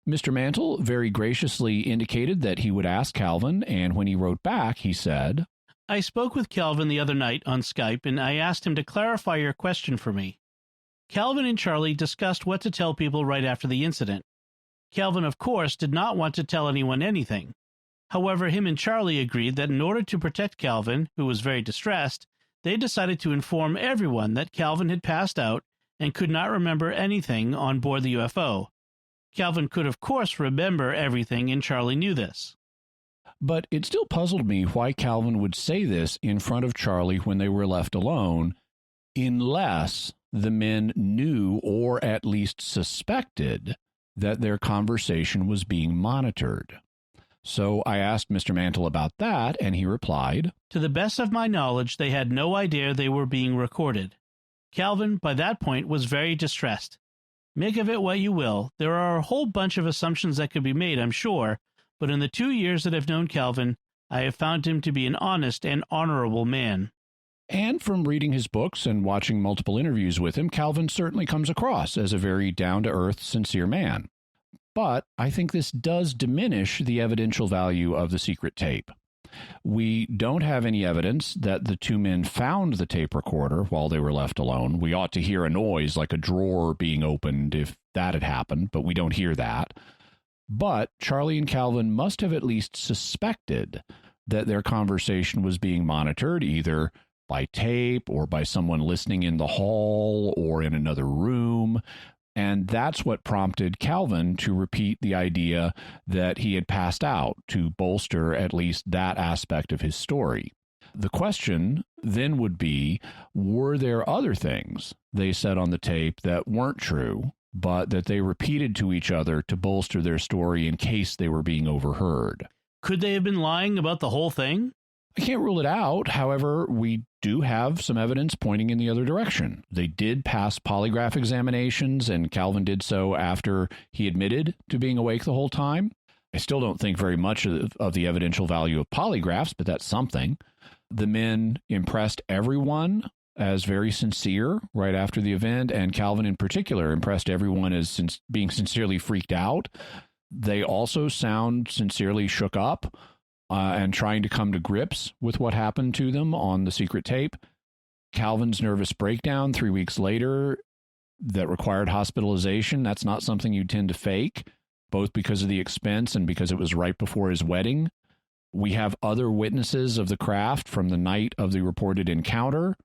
Mr. Mantle very graciously indicated that he would ask Calvin, and when he wrote back, he said, I spoke with Calvin the other night on Skype, and I asked him to clarify your question for me. Calvin and Charlie discussed what to tell people right after the incident. Calvin, of course, did not want to tell anyone anything. However, him and Charlie agreed that in order to protect Calvin, who was very distressed, they decided to inform everyone that Calvin had passed out and could not remember anything on board the UFO. Calvin could, of course, remember everything, and Charlie knew this. But it still puzzled me why Calvin would say this in front of Charlie when they were left alone, unless the men knew or at least suspected that their conversation was being monitored. So I asked Mr. Mantle about that, and he replied, To the best of my knowledge, they had no idea they were being recorded. Calvin, by that point, was very distressed. Make of it what you will. There are a whole bunch of assumptions that could be made, I'm sure, but in the 2 years that I've known Calvin, I have found him to be an honest and honorable man. And from reading his books and watching multiple interviews with him, Calvin certainly comes across as a very down-to-earth, sincere man. But I think this does diminish the evidential value of the secret tape. We don't have any evidence that the two men found the tape recorder while they were left alone. We ought to hear a noise like a drawer being opened if that had happened, but we don't hear that. But Charlie and Calvin must have at least suspected that their conversation was being monitored, either by tape or by someone listening in the hall or in another room. And that's what prompted Calvin to repeat the idea that he had passed out, to bolster at least that aspect of his story. The question then would be, were there other things they said on the tape that weren't true, but that they repeated to each other to bolster their story in case they were being overheard? Could they have been lying about the whole thing? I can't rule it out. However, we do have some evidence pointing in the other direction. They did pass polygraph examinations, and Calvin did so after he admitted to being awake the whole time. I still don't think very much of the evidential value of polygraphs, but that's something. The men impressed everyone as very sincere right after the event, and Calvin in particular impressed everyone as being sincerely freaked out. They also sound sincerely shook up and trying to come to grips with what happened to them on the secret tape. Calvin's nervous breakdown 3 weeks later that required hospitalization, that's not something you tend to fake, both because of the expense and because it was right before his wedding. We have other witnesses of the craft from the night of the reported encounter.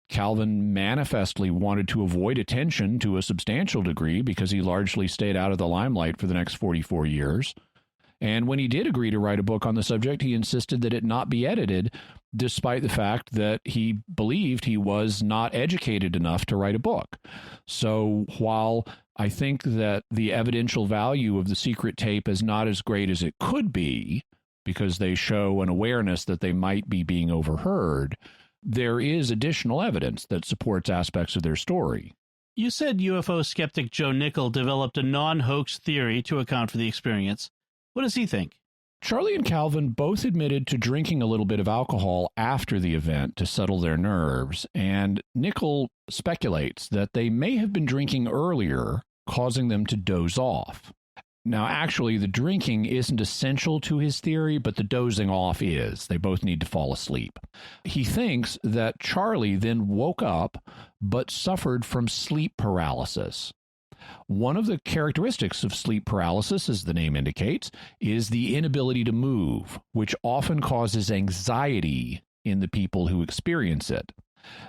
Calvin manifestly wanted to avoid attention to a substantial degree because he largely stayed out of the limelight for the next 44 years. And when he did agree to write a book on the subject, he insisted that it not be edited, despite the fact that he believed he was not educated enough to write a book. So while I think that the evidential value of the secret tape is not as great as it could be, because they show an awareness that they might be being overheard, there is additional evidence that supports aspects of their story. You said UFO skeptic Joe Nickell developed a non-hoax theory to account for the experience. What does he think? Charlie and Calvin both admitted to drinking a little bit of alcohol after the event to settle their nerves, and Nickell speculates that they may have been drinking earlier, causing them to doze off. Now, actually, the drinking isn't essential to his theory, but the dozing off is. They both need to fall asleep. He thinks that Charlie then woke up but suffered from sleep paralysis. One of the characteristics of sleep paralysis, as the name indicates, is the inability to move, which often causes anxiety in the people who experience it.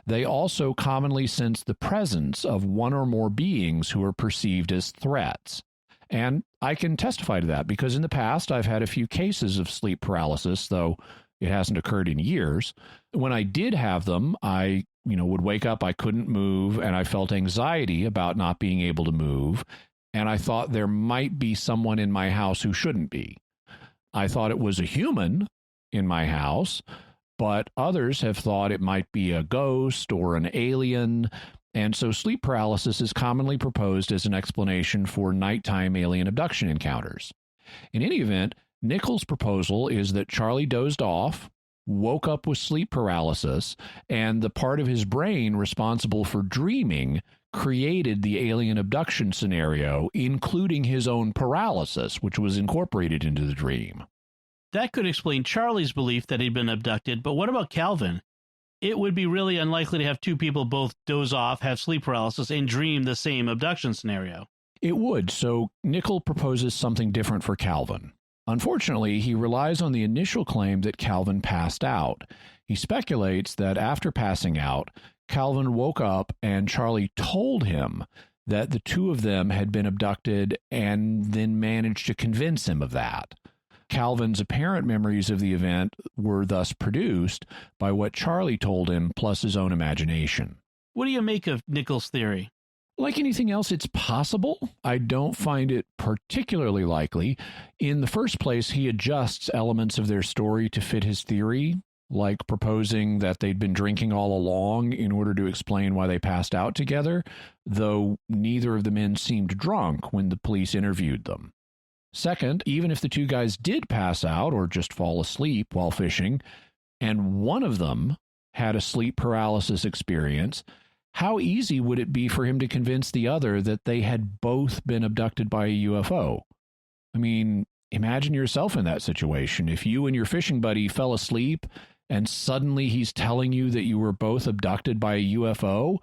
They also commonly sense the presence of one or more beings who are perceived as threats. And I can testify to that because in the past I've had a few cases of sleep paralysis, though it hasn't occurred in years. When I did have them, I would wake up, I couldn't move, and I felt anxiety about not being able to move. And I thought there might be someone in my house who shouldn't be. I thought it was a human in my house, but others have thought it might be a ghost or an alien. And so sleep paralysis is commonly proposed as an explanation for nighttime alien abduction encounters. In any event, Nichols' proposal is that Charlie dozed off, woke up with sleep paralysis, and the part of his brain responsible for dreaming created the alien abduction scenario, including his own paralysis, which was incorporated into the dream. That could explain Charlie's belief that he'd been abducted, but what about Calvin? It would be really unlikely to have two people both doze off, have sleep paralysis, and dream the same abduction scenario. It would, so Nichols proposes something different for Calvin. Unfortunately, he relies on the initial claim that Calvin passed out. He speculates that after passing out, Calvin woke up and Charlie told him that the two of them had been abducted and then managed to convince him of that. Calvin's apparent memories of the event were thus produced by what Charlie told him plus his own imagination. What do you make of Nichols' theory? Like anything else, it's possible. I don't find it particularly likely. In the first place, he adjusts elements of their story to fit his theory, like proposing that they'd been drinking all along in order to explain why they passed out together, though neither of the men seemed drunk when the police interviewed them. Second, even if the two guys did pass out or just fall asleep while fishing, and one of them had a sleep paralysis experience, how easy would it be for him to convince the other that they had both been abducted by a UFO? I mean, imagine yourself in that situation. If you and your fishing buddy fell asleep and suddenly he's telling you that you were both abducted by a UFO,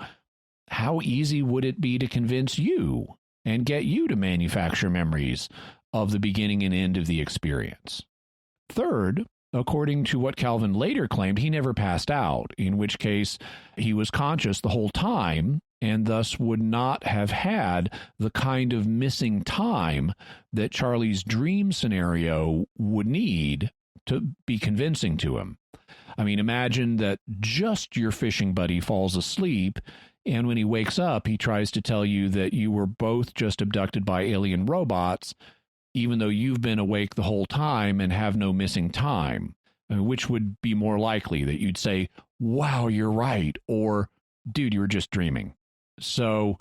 how easy would it be to convince you and get you to manufacture memories of the beginning and end of the experience? Third, according to what Calvin later claimed, he never passed out, in which case he was conscious the whole time and thus would not have had the kind of missing time that Charlie's dream scenario would need to be convincing to him. I mean, imagine that just your fishing buddy falls asleep, and when he wakes up, he tries to tell you that you were both just abducted by alien robots, even though you've been awake the whole time and have no missing time. Which would be more likely, that you'd say, wow, you're right, or dude, you were just dreaming. So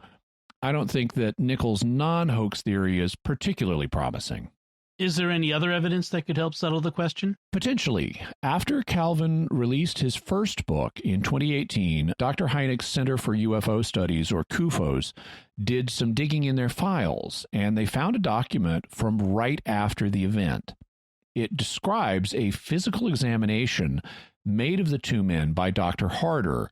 I don't think that Nichols' non-hoax theory is particularly promising. Is there any other evidence that could help settle the question? Potentially. After Calvin released his first book in 2018, Dr. Hynek's Center for UFO Studies, or CUFOS, did some digging in their files, and they found a document from right after the event. It describes a physical examination made of the two men by Dr. Harder,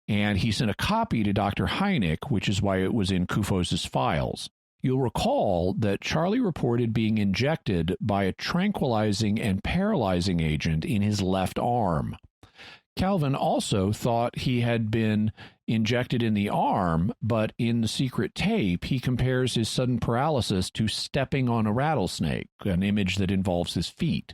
and he sent a copy to Dr. Hynek, which is why it was in CUFOS' files. You'll recall that Charlie reported being injected by a tranquilizing and paralyzing agent in his left arm. Calvin also thought he had been injected in the arm, but in the secret tape, he compares his sudden paralysis to stepping on a rattlesnake, an image that involves his feet.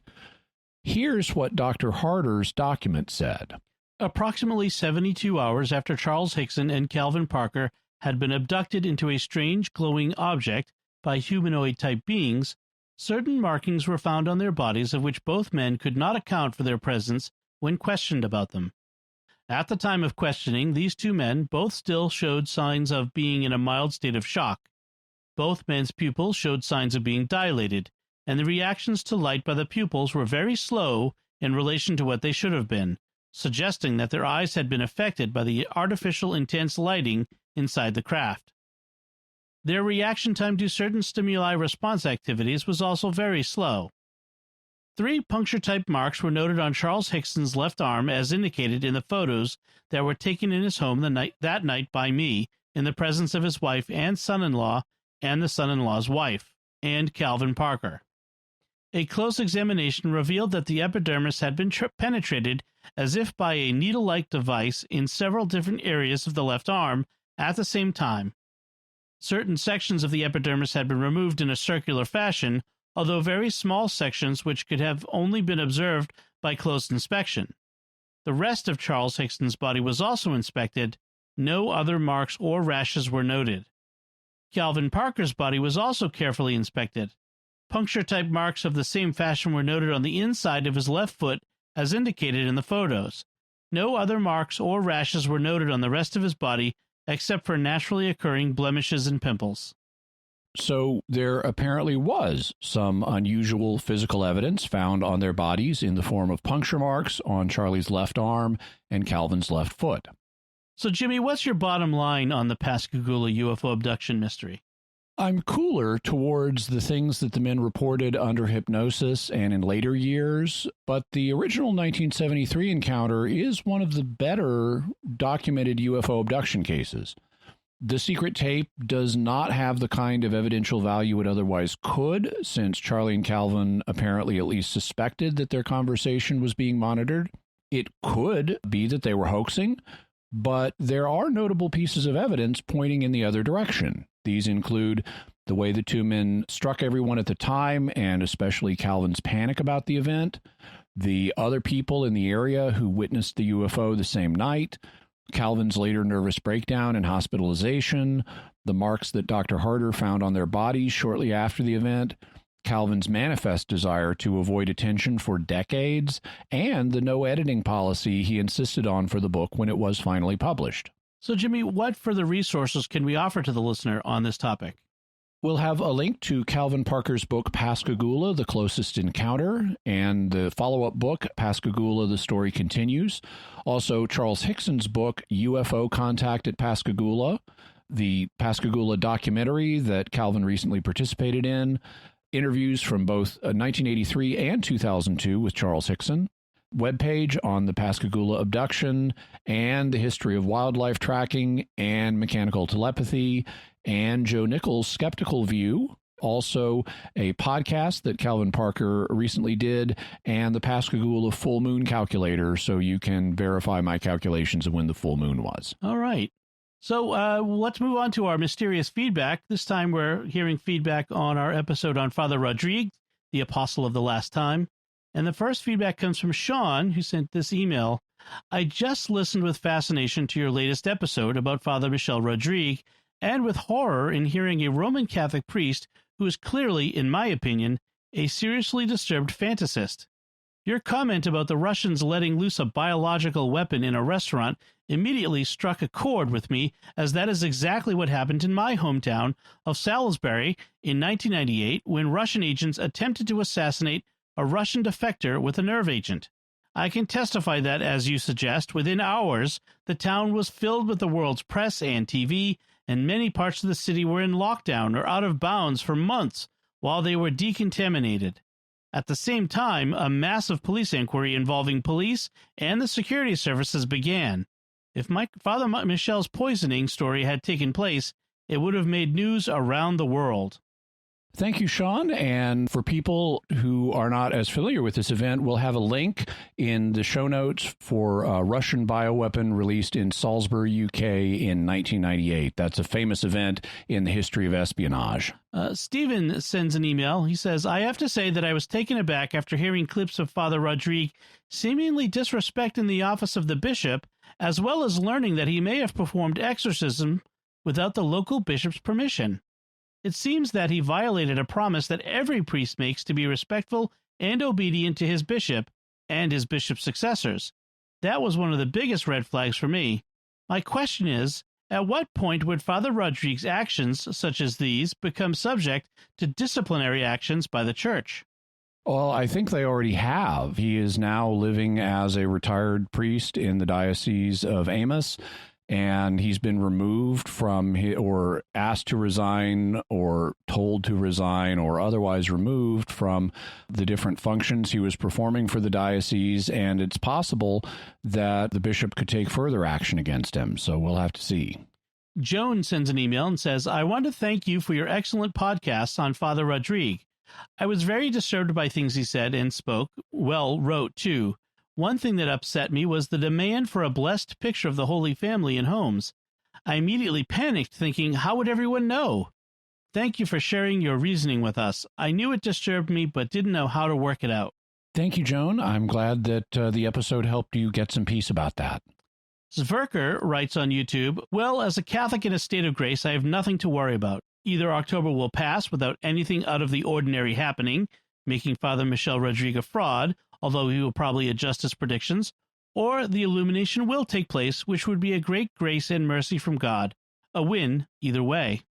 Here's what Dr. Harder's document said. Approximately 72 hours after Charles Hickson and Calvin Parker had been abducted into a strange glowing object by humanoid-type beings, certain markings were found on their bodies of which both men could not account for their presence when questioned about them. At the time of questioning, these two men both still showed signs of being in a mild state of shock. Both men's pupils showed signs of being dilated, and the reactions to light by the pupils were very slow in relation to what they should have been, suggesting that their eyes had been affected by the artificial intense lighting inside the craft. Their reaction time to certain stimuli response activities was also very slow. 3 puncture-type marks were noted on Charles Hickson's left arm as indicated in the photos that were taken in his home that night by me in the presence of his wife and son-in-law and the son-in-law's wife, and Calvin Parker. A close examination revealed that the epidermis had been penetrated as if by a needle-like device in several different areas of the left arm at the same time. Certain sections of the epidermis had been removed in a circular fashion, although very small sections which could have only been observed by close inspection. The rest of Charles Hickson's body was also inspected. No other marks or rashes were noted. Calvin Parker's body was also carefully inspected. Puncture-type marks of the same fashion were noted on the inside of his left foot, as indicated in the photos. No other marks or rashes were noted on the rest of his body, except for naturally occurring blemishes and pimples. So there apparently was some unusual physical evidence found on their bodies in the form of puncture marks on Charlie's left arm and Calvin's left foot. So, Jimmy, what's your bottom line on the Pascagoula UFO abduction mystery? I'm cooler towards the things that the men reported under hypnosis and in later years, but the original 1973 encounter is one of the better documented UFO abduction cases. The secret tape does not have the kind of evidential value it otherwise could, since Charlie and Calvin apparently at least suspected that their conversation was being monitored. It could be that they were hoaxing, but there are notable pieces of evidence pointing in the other direction. These include the way the two men struck everyone at the time, and especially Calvin's panic about the event, the other people in the area who witnessed the UFO the same night, Calvin's later nervous breakdown and hospitalization, the marks that Dr. Harder found on their bodies shortly after the event, Calvin's manifest desire to avoid attention for decades, and the no editing policy he insisted on for the book when it was finally published. So, Jimmy, what further resources can we offer to the listener on this topic? We'll have a link to Calvin Parker's book, Pascagoula, The Closest Encounter, and the follow-up book, Pascagoula, The Story Continues. Also, Charles Hickson's book, UFO Contact at Pascagoula, the Pascagoula documentary that Calvin recently participated in, interviews from both 1983 and 2002 with Charles Hickson, webpage on the Pascagoula abduction and the history of wildlife tracking and mechanical telepathy, and Joe Nichols' Skeptical View, also a podcast that Calvin Parker recently did, and the Pascagoula full moon calculator, so you can verify my calculations of when the full moon was. All right. So let's move on to our mysterious feedback. This time we're hearing feedback on our episode on Father Rodrigue, the Apostle of the Last Time. And the first feedback comes from Sean, who sent this email. I just listened with fascination to your latest episode about Father Michel Rodrigue, and with horror in hearing a Roman Catholic priest who is clearly, in my opinion, a seriously disturbed fantasist. Your comment about the Russians letting loose a biological weapon in a restaurant immediately struck a chord with me, as that is exactly what happened in my hometown of Salisbury in 1998 when Russian agents attempted to assassinate a Russian defector with a nerve agent. I can testify that, as you suggest, within hours, the town was filled with the world's press and TV, and many parts of the city were in lockdown or out of bounds for months while they were decontaminated. At the same time, a massive police inquiry involving police and the security services began. If Father Michel's poisoning story had taken place, it would have made news around the world. Thank you, Sean. And for people who are not as familiar with this event, we'll have a link in the show notes for a Russian bioweapon released in Salisbury, UK in 1998. That's a famous event in the history of espionage. Stephen sends an email. He says, I have to say that I was taken aback after hearing clips of Father Rodrigue seemingly disrespecting the office of the bishop, as well as learning that he may have performed exorcism without the local bishop's permission. It seems that he violated a promise that every priest makes to be respectful and obedient to his bishop and his bishop's successors. That was one of the biggest red flags for me. My question is, at what point would Father Rodrigue's actions, such as these, become subject to disciplinary actions by the church? Well, I think they already have. He is now living as a retired priest in the Diocese of Amos, and he's been removed from or asked to resign or told to resign or otherwise removed from the different functions he was performing for the diocese, and it's possible that the bishop could take further action against him, so we'll have to see. Joan sends an email and says, I want to thank you for your excellent podcasts on Father Rodrigue. I was very disturbed by things he said and wrote too. One thing that upset me was the demand for a blessed picture of the Holy Family in homes. I immediately panicked, thinking, how would everyone know? Thank you for sharing your reasoning with us. I knew it disturbed me, but didn't know how to work it out. Thank you, Joan. I'm glad that the episode helped you get some peace about that. Zverker writes on YouTube, well, as a Catholic in a state of grace, I have nothing to worry about. Either October will pass without anything out of the ordinary happening, making Father Michel Rodrigue a fraud, although he will probably adjust his predictions, or the illumination will take place, which would be a great grace and mercy from God. A win either way.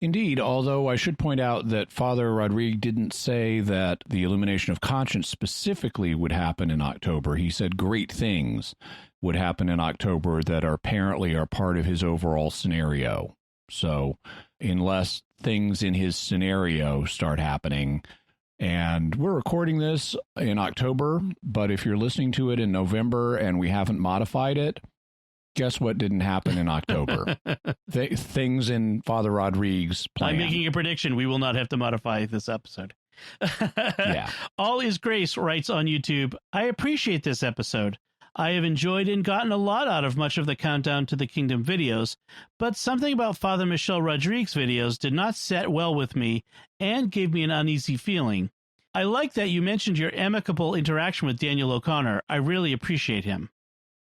Indeed, although I should point out that Father Rodrigue didn't say that the illumination of conscience specifically would happen in October. He said great things would happen in October that apparently are part of his overall scenario. So unless things in his scenario start happening, and we're recording this in October, but if you're listening to it in November and we haven't modified it, guess what didn't happen in October? Things in Father Rodrigue's plan. I'm making a prediction. We will not have to modify this episode. Yeah. All is Grace writes on YouTube, I appreciate this episode. I have enjoyed and gotten a lot out of much of the Countdown to the Kingdom videos, but something about Father Michel Rodrigue's videos did not set well with me and gave me an uneasy feeling. I like that you mentioned your amicable interaction with Daniel O'Connor. I really appreciate him.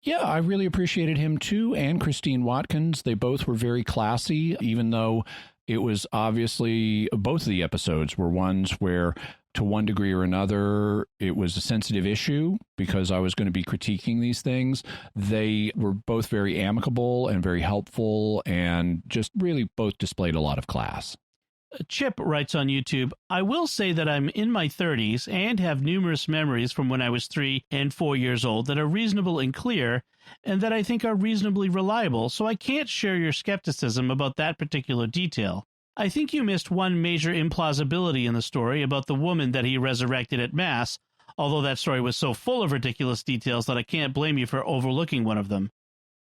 Yeah, I really appreciated him too, and Christine Watkins. They both were very classy, even though it was obviously, both of the episodes were ones where, to one degree or another, it was a sensitive issue because I was going to be critiquing these things. They were both very amicable and very helpful and just really both displayed a lot of class. Chip writes on YouTube, I will say that I'm in my 30s and have numerous memories from when I was 3 and 4 years old that are reasonable and clear, and that I think are reasonably reliable, so I can't share your skepticism about that particular detail. I think you missed one major implausibility in the story about the woman that he resurrected at Mass, although that story was so full of ridiculous details that I can't blame you for overlooking one of them.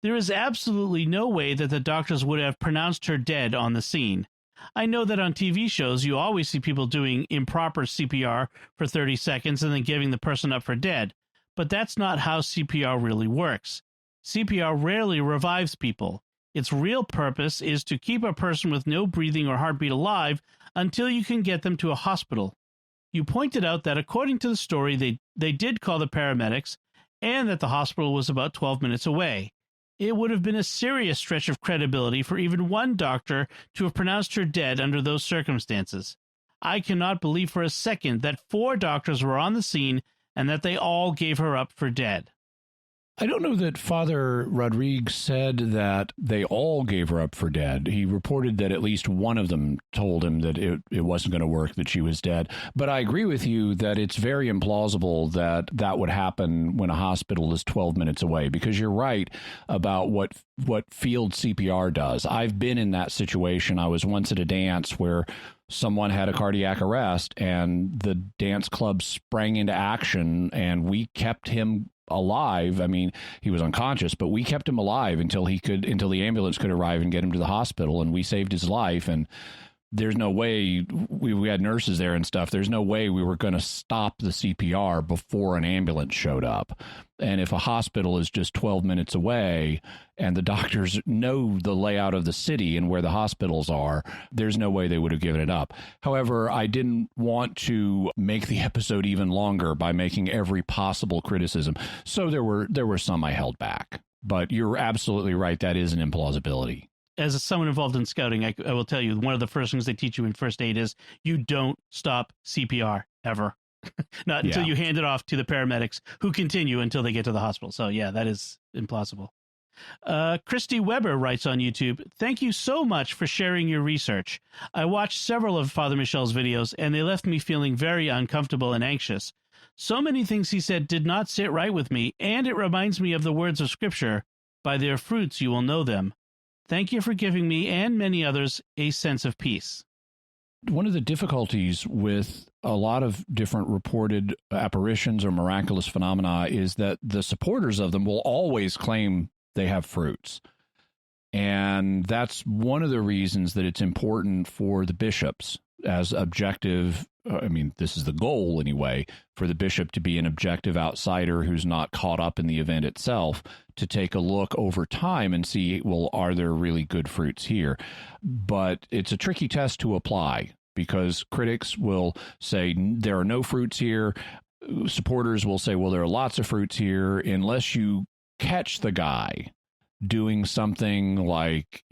There is absolutely no way that the doctors would have pronounced her dead on the scene. I know that on TV shows you always see people doing improper CPR for 30 seconds and then giving the person up for dead, but that's not how CPR really works. CPR rarely revives people. Its real purpose is to keep a person with no breathing or heartbeat alive until you can get them to a hospital. You pointed out that according to the story, they did call the paramedics and that the hospital was about 12 minutes away. It would have been a serious stretch of credibility for even one doctor to have pronounced her dead under those circumstances. I cannot believe for a second that 4 doctors were on the scene and that they all gave her up for dead. I don't know that Father Rodrigue said that they all gave her up for dead. He reported that at least one of them told him that it wasn't going to work, that she was dead. But I agree with you that it's very implausible that that would happen when a hospital is 12 minutes away, because you're right about what field CPR does. I've been in that situation. I was once at a dance where someone had a cardiac arrest and the dance club sprang into action and we kept him alive. I mean, he was unconscious, but we kept him alive until the ambulance could arrive and get him to the hospital, and we saved his life. And there's no way, we had nurses there and stuff, there's no way we were going to stop the CPR before an ambulance showed up. And if a hospital is just 12 minutes away and the doctors know the layout of the city and where the hospitals are, there's no way they would have given it up. However, I didn't want to make the episode even longer by making every possible criticism. So there were some I held back. But you're absolutely right, that is an implausibility. As someone involved in scouting, I will tell you, one of the first things they teach you in first aid is you don't stop CPR ever. Not until you hand it off to the paramedics, who continue until they get to the hospital. So, yeah, that is implausible. Christy Weber writes on YouTube, thank you so much for sharing your research. I watched several of Father Michel's videos, and they left me feeling very uncomfortable and anxious. So many things he said did not sit right with me, and it reminds me of the words of Scripture, by their fruits you will know them. Thank you for giving me and many others a sense of peace. One of the difficulties with a lot of different reported apparitions or miraculous phenomena is that the supporters of them will always claim they have fruits. And that's one of the reasons that it's important for the bishops, as objective I mean, this is the goal anyway, for the bishop to be an objective outsider who's not caught up in the event itself, to take a look over time and see, well, are there really good fruits here? But it's a tricky test to apply, because critics will say there are no fruits here. Supporters will say, well, there are lots of fruits here, unless you catch the guy doing something like,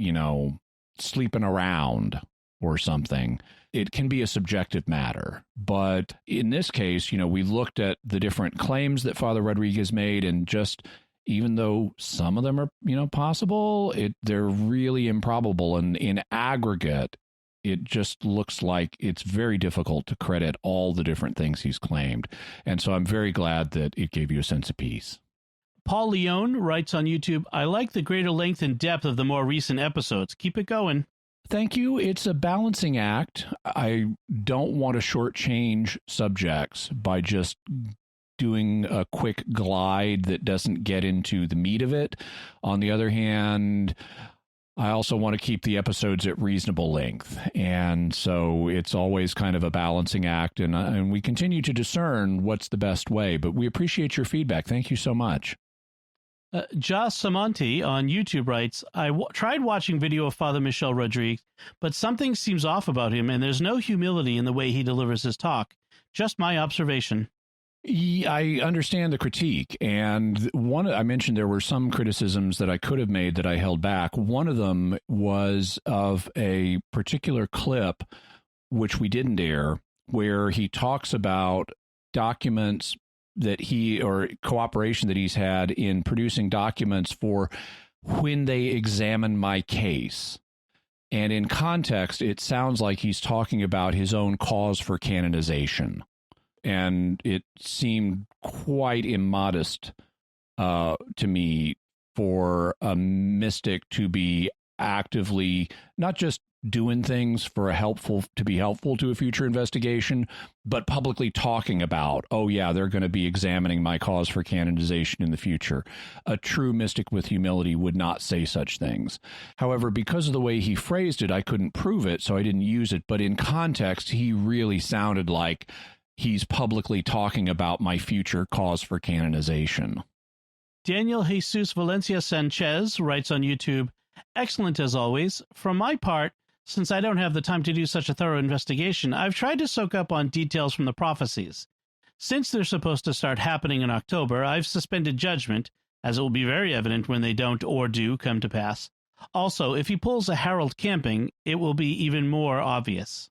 sleeping around or something. It can be a subjective matter. But in this case, we looked at the different claims that Father Rodriguez made, and just, even though some of them are, possible, they're really improbable. And in aggregate, it just looks like it's very difficult to credit all the different things he's claimed. And so I'm very glad that it gave you a sense of peace. Paul Leone writes on YouTube, I like the greater length and depth of the more recent episodes. Keep it going. Thank you. It's a balancing act. I don't want to shortchange subjects by just doing a quick glide that doesn't get into the meat of it. On the other hand, I also want to keep the episodes at reasonable length. And so it's always kind of a balancing act, and we continue to discern what's the best way. But we appreciate your feedback. Thank you so much. Joss Samonti on YouTube writes, I tried watching video of Father Michel Rodriguez, but something seems off about him, and there's no humility in the way he delivers his talk. Just my observation. I understand the critique, and I mentioned there were some criticisms that I could have made that I held back. One of them was of a particular clip, which we didn't air, where he talks about documents that or cooperation that he's had in producing documents for when they examine my case. And in context, it sounds like he's talking about his own cause for canonization. And it seemed quite immodest to me for a mystic to be actively not just doing things to be helpful to a future investigation, but publicly talking about, oh yeah, they're going to be examining my cause for canonization in the future. A true mystic with humility would not say such things. However, because of the way he phrased it, I couldn't prove it, so I didn't use it. But in context, he really sounded like he's publicly talking about my future cause for canonization. Daniel Jesus Valencia Sanchez writes on YouTube, excellent as always. From my part, since I don't have the time to do such a thorough investigation, I've tried to soak up on details from the prophecies. Since they're supposed to start happening in October, I've suspended judgment, as it will be very evident when they don't or do come to pass. Also, if he pulls a Harold Camping, it will be even more obvious.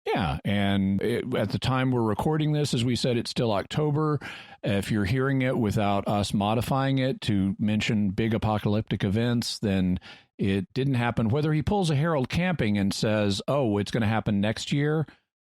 Yeah, and at the time we're recording this, as we said, it's still October. If you're hearing it without us modifying it to mention big apocalyptic events, then it didn't happen. Whether he pulls a Harold Camping and says, oh, it's going to happen next year,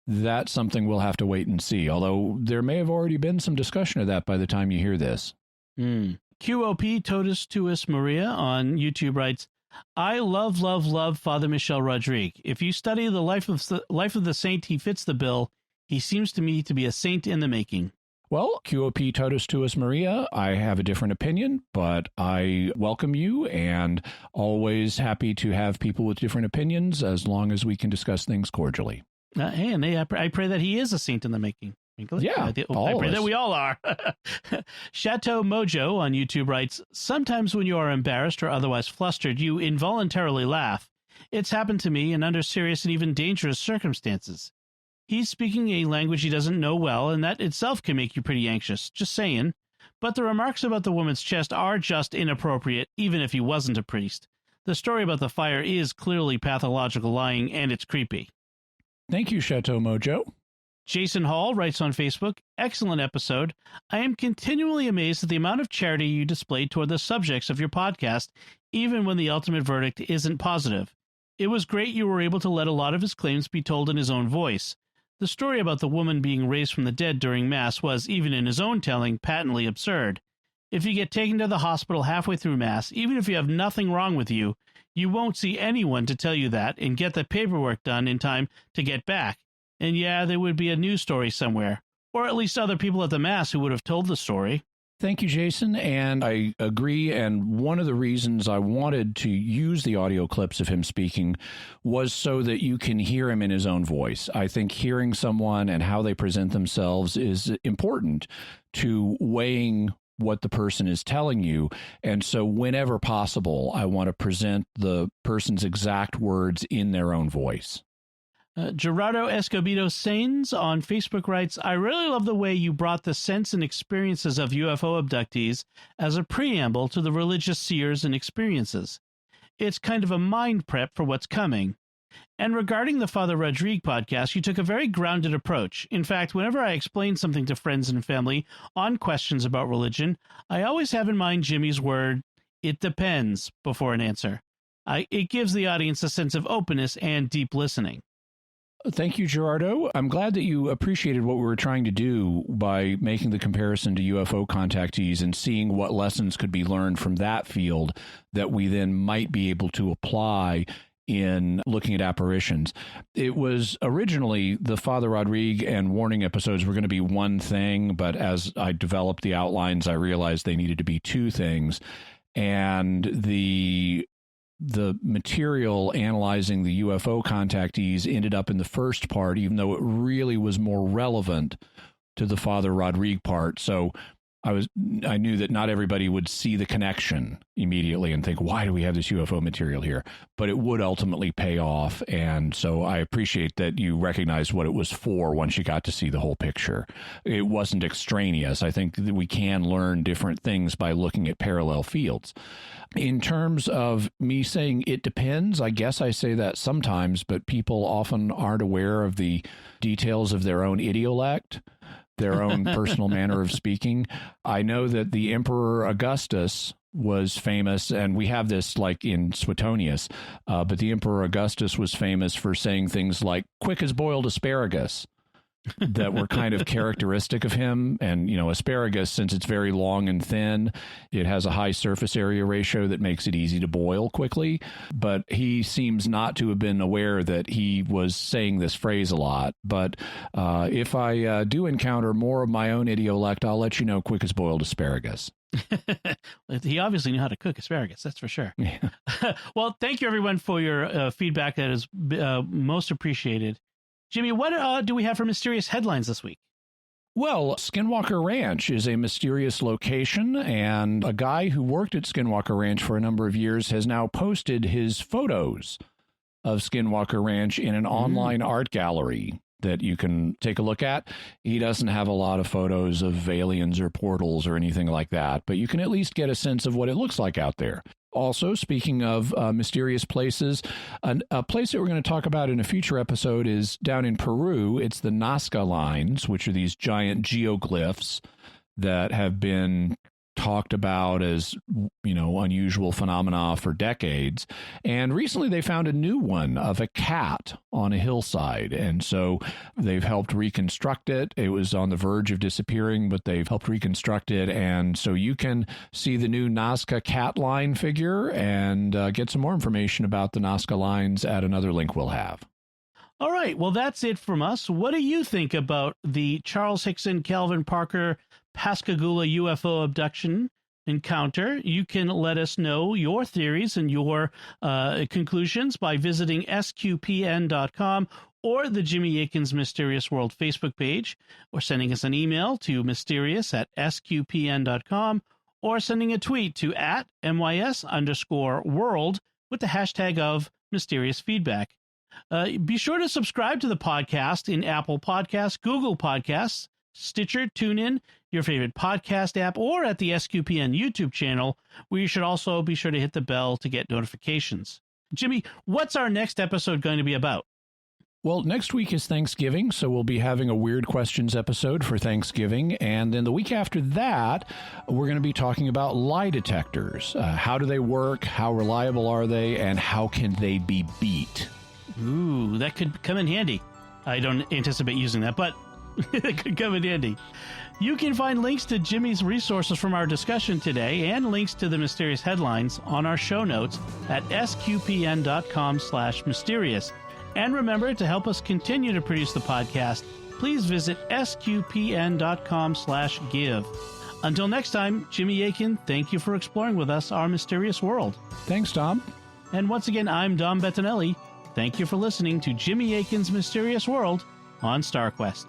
that's something we'll have to wait and see. Although there may have already been some discussion of that by the time you hear this. QOP Totus Tuus Maria on YouTube writes, I love Father Michel Rodriguez. If you study the life of the saint, he fits the bill. He seems to me to be a saint in the making. Well, QOP Totus Tuus Maria, I have a different opinion, but I welcome you and always happy to have people with different opinions as long as we can discuss things cordially. And I pray that he is a saint in the making. Yeah, I pray that we all are. Chateau Mojo on YouTube writes, sometimes when you are embarrassed or otherwise flustered, you involuntarily laugh. It's happened to me and under serious and even dangerous circumstances. He's speaking a language he doesn't know well, and that itself can make you pretty anxious. Just saying. But the remarks about the woman's chest are just inappropriate, even if he wasn't a priest. The story about the fire is clearly pathological lying, and it's creepy. Thank you, Chateau Mojo. Jason Hall writes on Facebook, excellent episode. I am continually amazed at the amount of charity you display toward the subjects of your podcast, even when the ultimate verdict isn't positive. It was great you were able to let a lot of his claims be told in his own voice. The story about the woman being raised from the dead during Mass was, even in his own telling, patently absurd. If you get taken to the hospital halfway through Mass, even if you have nothing wrong with you, you won't see anyone to tell you that and get the paperwork done in time to get back. And yeah, there would be a news story somewhere, or at least other people at the Mass who would have told the story. Thank you, Jason. And I agree. And one of the reasons I wanted to use the audio clips of him speaking was so that you can hear him in his own voice. I think hearing someone and how they present themselves is important to weighing what the person is telling you. And so whenever possible, I want to present the person's exact words in their own voice. Gerardo Escobedo Sainz on Facebook writes, I really love the way you brought the sense and experiences of UFO abductees as a preamble to the religious seers and experiences. It's kind of a mind prep for what's coming. And regarding the Father Rodrigue podcast, you took a very grounded approach. In fact, whenever I explain something to friends and family on questions about religion, I always have in mind Jimmy's word, "it depends," before an answer. It gives the audience a sense of openness and deep listening. Thank you, Gerardo. I'm glad that you appreciated what we were trying to do by making the comparison to UFO contactees and seeing what lessons could be learned from that field that we then might be able to apply in looking at apparitions. It was originally the Father Rodrigue and Warning episodes were going to be one thing, but as I developed the outlines, I realized they needed to be two things. And the material analyzing the UFO contactees ended up in the first part, even though it really was more relevant to the Father Rodrigue part. So I knew that not everybody would see the connection immediately and think, why do we have this UFO material here? But it would ultimately pay off. And so I appreciate that you recognized what it was for once you got to see the whole picture. It wasn't extraneous. I think that we can learn different things by looking at parallel fields. In terms of me saying it depends, I guess I say that sometimes, but people often aren't aware of the details of their own idiolect, their own personal manner of speaking. I know that the Emperor Augustus was famous, and we have this like in Suetonius, but the Emperor Augustus was famous for saying things like quick as boiled asparagus that were kind of characteristic of him. And, you know, asparagus, since it's very long and thin, it has a high surface area ratio that makes it easy to boil quickly. But he seems not to have been aware that he was saying this phrase a lot. But if I do encounter more of my own idiolect, I'll let you know, quick as boiled asparagus. He obviously knew how to cook asparagus, that's for sure. Yeah. Well, thank you, everyone, for your feedback. That is most appreciated. Jimmy, what do we have for mysterious headlines this week? Well, Skinwalker Ranch is a mysterious location, and a guy who worked at Skinwalker Ranch for a number of years has now posted his photos of Skinwalker Ranch in an online art gallery that you can take a look at. He doesn't have a lot of photos of aliens or portals or anything like that, but you can at least get a sense of what it looks like out there. Also, speaking of mysterious places, a place that we're going to talk about in a future episode is down in Peru. It's the Nazca Lines, which are these giant geoglyphs that have been talked about as, you know, unusual phenomena for decades. And recently they found a new one of a cat on a hillside. And so they've helped reconstruct it. It was on the verge of disappearing, but they've helped reconstruct it. And so you can see the new Nazca cat line figure and get some more information about the Nazca Lines at another link we'll have. All right. Well, that's it from us. What do you think about the Charles Hickson, Calvin Parker, Pascagoula UFO abduction encounter? You can let us know your theories and your conclusions by visiting sqpn.com or the Jimmy Akin's Mysterious World Facebook page, or sending us an email to mysterious@sqpn.com, or sending a tweet to @MYS_world with the hashtag of mysterious feedback. Be sure to subscribe to the podcast in Apple Podcasts, Google Podcasts, Stitcher, TuneIn, your favorite podcast app, or at the SQPN YouTube channel, where you should also be sure to hit the bell to get notifications. Jimmy, what's our next episode going to be about? Well, next week is Thanksgiving, so we'll be having a Weird Questions episode for Thanksgiving. And then the week after that, we're going to be talking about lie detectors. How do they work? How reliable are they? And how can they be beat? Ooh, that could come in handy. I don't anticipate using that, but it could come in handy. You can find links to Jimmy's resources from our discussion today and links to the mysterious headlines on our show notes at sqpn.com/mysterious. And remember, to help us continue to produce the podcast, please visit sqpn.com/give. Until next time, Jimmy Akin, thank you for exploring with us our mysterious world. Thanks, Tom. And once again, I'm Dom Bettinelli. Thank you for listening to Jimmy Akin's Mysterious World on StarQuest.